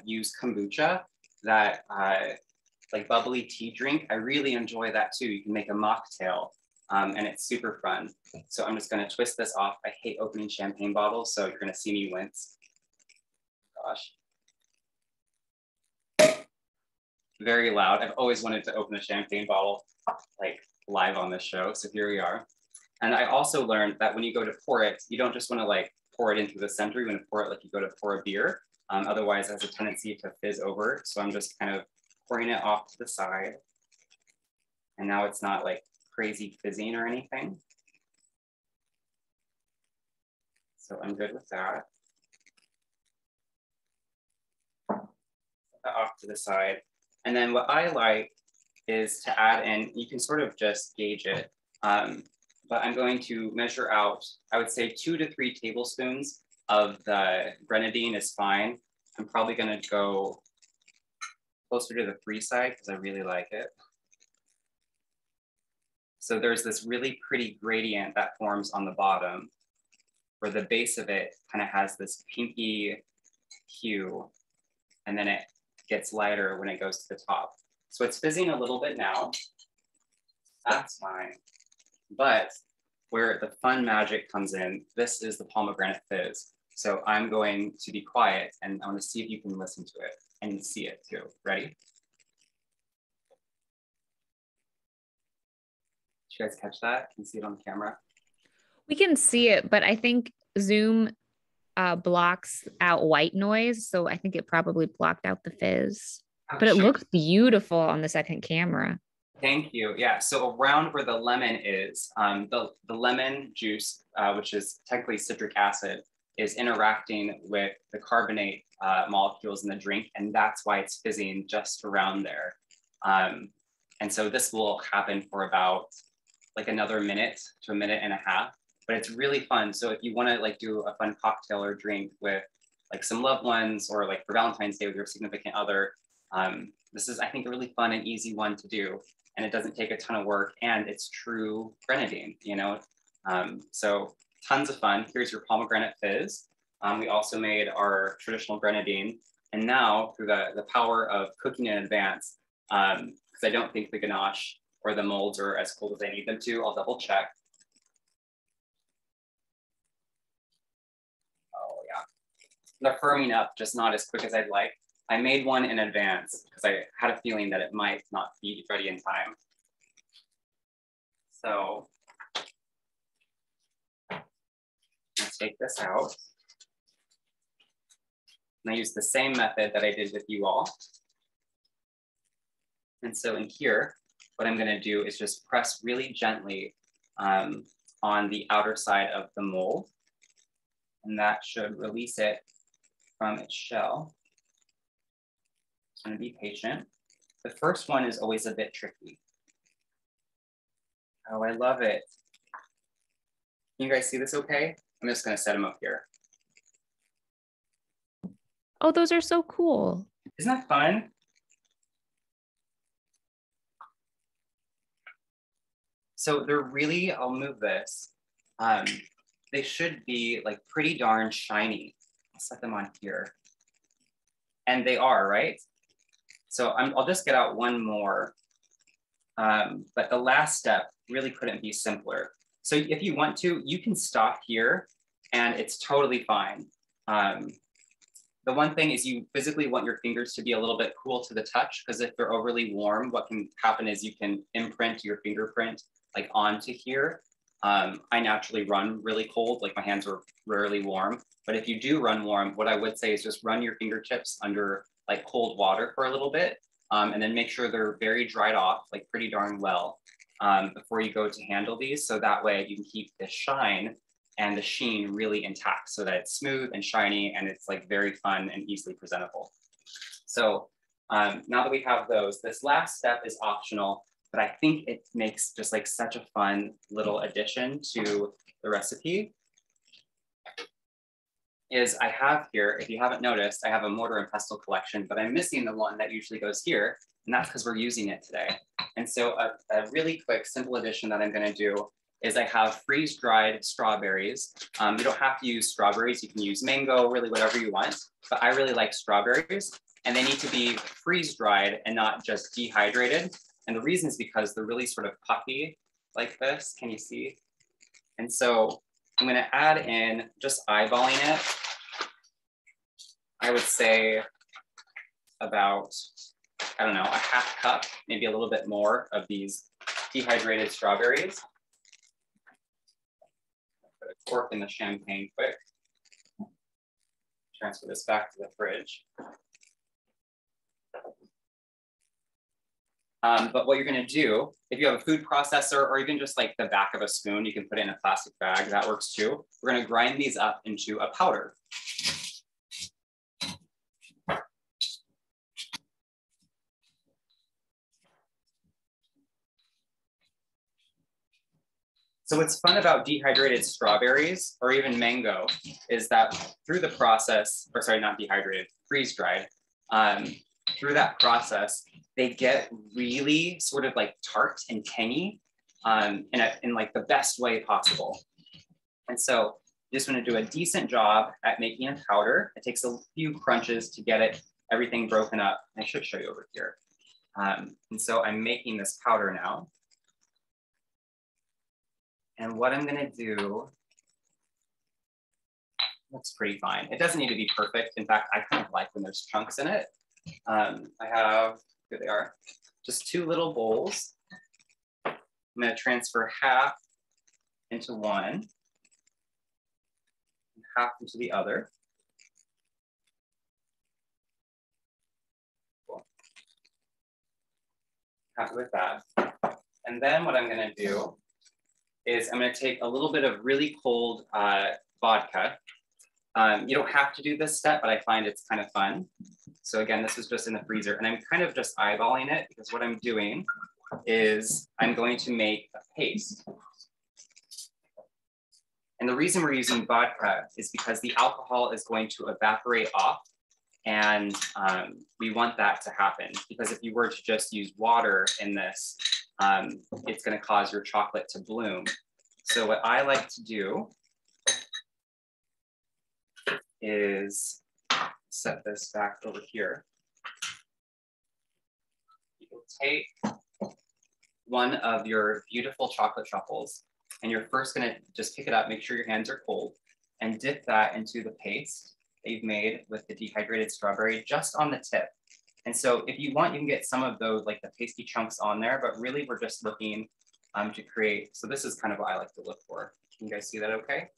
use kombucha, that like bubbly tea drink. I really enjoy that too. You can make a mocktail and it's super fun. So I'm just gonna twist this off. I hate opening champagne bottles, so you're gonna see me wince. Gosh. Very loud. I've always wanted to open a champagne bottle like live on this show, so here we are. And I also learned that when you go to pour it, you don't just wanna like pour it into the center, you wanna pour it like you go to pour a beer. Otherwise it has a tendency to fizz over. So I'm just kind of pouring it off to the side. And now it's not like crazy fizzing or anything. So I'm good with that. Put that off to the side. And then what I like is to add in, you can sort of just gauge it, but I'm going to measure out, I would say 2 to 3 tablespoons of the grenadine is fine. I'm probably gonna go closer to the free side because I really like it. So there's this really pretty gradient that forms on the bottom. where the base of it kind of has this pinky hue, and then it gets lighter when it goes to the top. So it's fizzing a little bit now. That's fine. But where the fun magic comes in, this is the Pomegranate Fizz. So I'm going to be quiet and I want to see if you can listen to it and see it too. Ready? Did you guys catch that? Can you see it on the camera? We can see it, but I think Zoom blocks out white noise. So I think it probably blocked out the fizz, but it looks beautiful on the second camera. Thank you. Yeah, so around where the lemon is, the lemon juice, which is technically citric acid, is interacting with the carbonate molecules in the drink, and that's why it's fizzing just around there. And so this will happen for about like another minute to a minute and a half, but it's really fun. So if you want to like do a fun cocktail or drink with like some loved ones, or like for Valentine's Day with your significant other, this is, I think, a really fun and easy one to do. And it doesn't take a ton of work, and it's true grenadine, you know? So tons of fun. Here's your Pomegranate Fizz. We also made our traditional grenadine. And now through the power of cooking in advance, because I don't think the ganache or the molds are as cold as I need them to, I'll double check. Oh yeah, they're firming up, just not as quick as I'd like. I made one in advance because I had a feeling that it might not be ready in time. So let's take this out. And I use the same method that I did with you all. And so in here, what I'm gonna do is just press really gently on the outer side of the mold. And that should release it from its shell. Just gonna be patient. The first one is always a bit tricky. Oh, I love it. Can you guys see this okay? I'm just gonna set them up here. Oh, those are so cool. Isn't that fun? So they're really, I'll move this. They should be like pretty darn shiny. I'll set them on here. And they are, right? So I'll just get out one more. But the last step really couldn't be simpler. So if you want to, you can stop here and it's totally fine. The one thing is you physically want your fingers to be a little bit cool to the touch, because if they're overly warm, what can happen is you can imprint your fingerprint like onto here. I naturally run really cold, like my hands are rarely warm. But if you do run warm, what I would say is just run your fingertips under like cold water for a little bit, and then make sure they're very dried off, like pretty darn well, before you go to handle these. So that way you can keep the shine and the sheen really intact, so that it's smooth and shiny and it's like very fun and easily presentable. So now that we have those, this last step is optional, but I think it makes just like such a fun little addition to the recipe. Is I have here, if you haven't noticed, I have a mortar and pestle collection, but I'm missing the one that usually goes here, and that's because we're using it today. And so a really quick, simple addition that I'm gonna do is I have freeze-dried strawberries. You don't have to use strawberries, you can use mango, really whatever you want, but I really like strawberries, and they need to be freeze-dried and not just dehydrated. And the reason is because they're really sort of puffy like this, can you see? And so I'm gonna add in, just eyeballing it, I would say about, I don't know, a half cup, maybe a little bit more of these dehydrated strawberries. Put a cork in the champagne quick. Transfer this back to the fridge. But what you're gonna do, if you have a food processor or even just like the back of a spoon, you can put it in a plastic bag, that works too. We're gonna grind these up into a powder. So what's fun about dehydrated strawberries or even mango is that through the process, or sorry, not dehydrated, freeze-dried, through that process, they get really sort of like tart and tangy in like the best way possible. And so You just want to do a decent job at making a powder. It takes a few crunches to get everything broken up. I should show you over here. And so I'm making this powder now. And what I'm gonna do, looks pretty fine. It doesn't need to be perfect. In fact, I kind of like when there's chunks in it. I have, here they are, just 2 little bowls. I'm gonna transfer half into one, and half into the other. Cool. Happy with that. And then what I'm gonna do is I'm gonna take a little bit of really cold vodka. You don't have to do this step, but I find it's kind of fun. So again, this was just in the freezer, and I'm kind of just eyeballing it because what I'm doing is I'm going to make a paste. And the reason we're using vodka is because the alcohol is going to evaporate off, and we want that to happen, because if you were to just use water in this, it's going to cause your chocolate to bloom. So what I like to do is set this back over here. You will take one of your beautiful chocolate truffles, and you're first gonna just pick it up, make sure your hands are cold, and dip that into the paste that you've made with the dehydrated strawberry just on the tip. And so if you want, you can get some of those, like the pasty chunks on there, but really we're just looking to create, so this is kind of what I like to look for. Can you guys see that okay?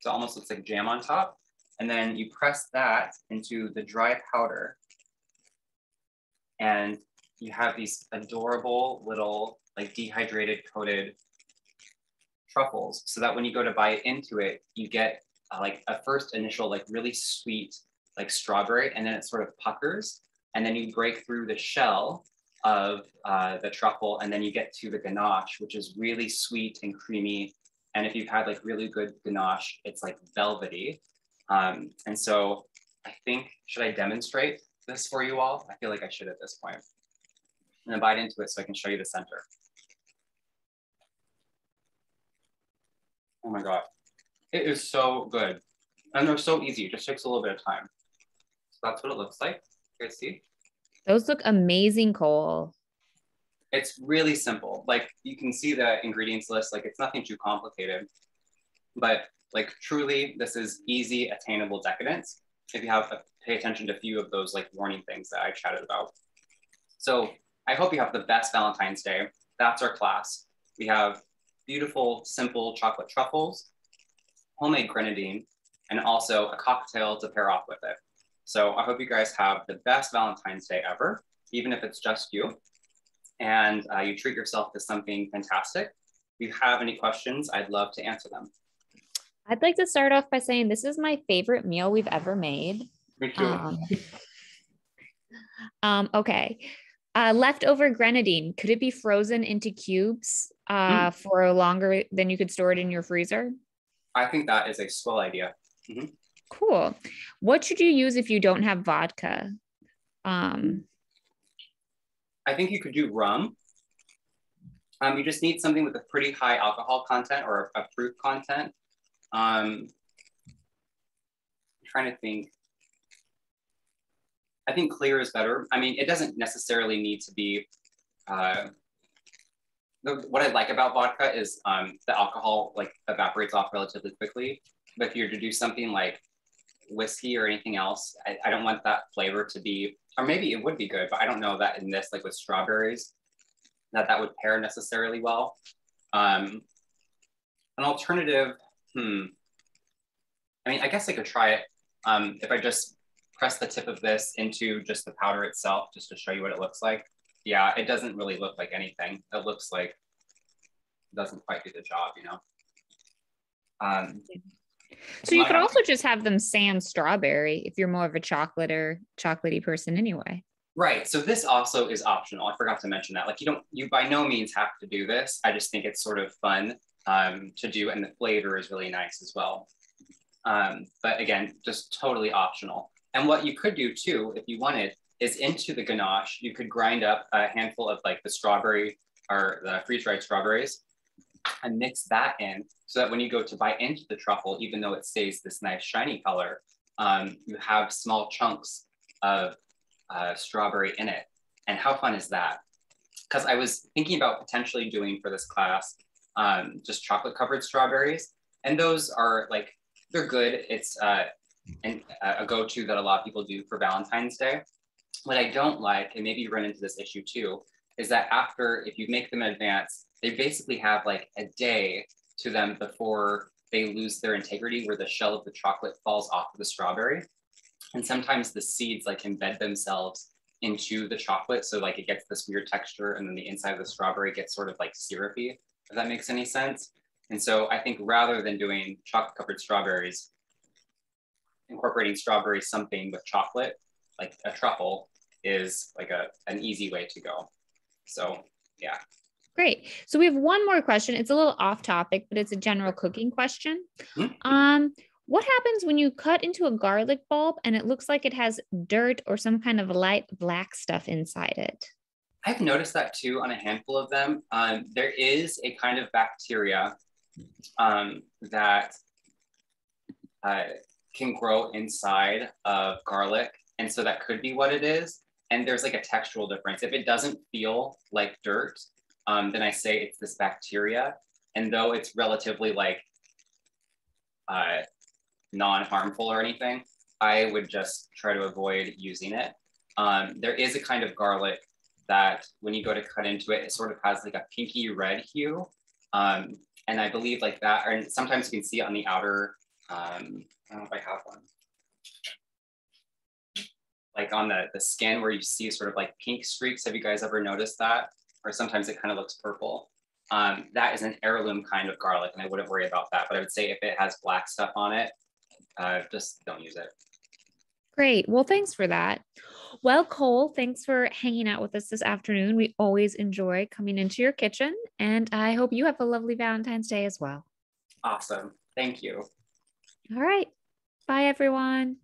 So it almost looks like jam on top. And then you press that into the dry powder, and you have these adorable little like dehydrated coated truffles, so that when you go to bite into it, you get like a first initial like really sweet like strawberry, and then it sort of puckers, and then you break through the shell of the truffle, and then you get to the ganache, which is really sweet and creamy. And if you've had like really good ganache, it's like velvety. And so I think, should I demonstrate this for you all? I feel like I should at this point. I'm gonna bite into it so I can show you the center. Oh my God, it is so good. And they're so easy, it just takes a little bit of time. So that's what it looks like, you guys see? Those look amazing, Kole. It's really simple. Like you can see the ingredients list, like it's nothing too complicated, but like truly, this is easy, attainable decadence if you have to pay attention to a few of those like warning things that I chatted about. So I hope you have the best Valentine's Day. That's our class. We have beautiful, simple chocolate truffles, homemade grenadine, and also a cocktail to pair off with it. So I hope you guys have the best Valentine's Day ever, even if it's just you, and you treat yourself to something fantastic. If you have any questions, I'd love to answer them. I'd like to start off by saying this is my favorite meal we've ever made. Me too. Okay. Leftover grenadine, could it be frozen into cubes for longer than you could store it in your freezer? I think that is a swell idea. Mm-hmm. Cool. What should you use if you don't have vodka? I think you could do rum. You just need something with a pretty high alcohol content or a fruit content. I'm trying to think. I think clear is better. I mean, it doesn't necessarily need to be, what I like about vodka is the alcohol like evaporates off relatively quickly. But if you're to do something like whiskey or anything else, I don't want that flavor to be, or maybe it would be good, but I don't know that in this, like with strawberries, that would pair necessarily well. An alternative, I mean, I guess I could try it if I just press the tip of this into just the powder itself, just to show you what it looks like. Yeah, it doesn't really look like anything. It looks like it doesn't quite do the job, you know? So you could also just have them sans strawberry if you're more of a chocolate or chocolatey person anyway. Right, so this also is optional. I forgot to mention that. Like you by no means have to do this. I just think it's sort of fun to do, and the flavor is really nice as well. But again, just totally optional. And what you could do too, if you wanted, is into the ganache, you could grind up a handful of like the strawberry or the freeze-dried strawberries, and mix that in so that when you go to bite into the truffle, even though it stays this nice shiny color, you have small chunks of strawberry in it. And how fun is that? Because I was thinking about potentially doing for this class just chocolate covered strawberries. And those are like, they're good. It's a go-to that a lot of people do for Valentine's Day. What I don't like, and maybe you run into this issue too, is that after, if you make them in advance, they basically have like a day to them before they lose their integrity, where the shell of the chocolate falls off of the strawberry. And sometimes the seeds like embed themselves into the chocolate. So like it gets this weird texture, and then the inside of the strawberry gets sort of like syrupy, if that makes any sense. And so I think rather than doing chocolate covered strawberries, incorporating strawberry something with chocolate, like a truffle, is like an easy way to go. So yeah. Great. So we have one more question. It's a little off topic, but it's a general cooking question. What happens when you cut into a garlic bulb and it looks like it has dirt or some kind of light black stuff inside it? I've noticed that too on a handful of them. There is a kind of bacteria that can grow inside of garlic. And so that could be what it is. And there's like a textural difference. If it doesn't feel like dirt, then I say it's this bacteria. And though it's relatively like non-harmful or anything, I would just try to avoid using it. There is a kind of garlic that when you go to cut into it, it sort of has like a pinky red hue. And I believe like that, and sometimes you can see it on the outer, I don't know if I have one. Like on the skin where you see sort of like pink streaks. Have you guys ever noticed that? Or sometimes it kind of looks purple. That is an heirloom kind of garlic, and I wouldn't worry about that. But I would say if it has black stuff on it, just don't use it. Great. Well, thanks for that. Well, Kole, thanks for hanging out with us this afternoon. We always enjoy coming into your kitchen, and I hope you have a lovely Valentine's Day as well. Awesome. Thank you. All right. Bye, everyone.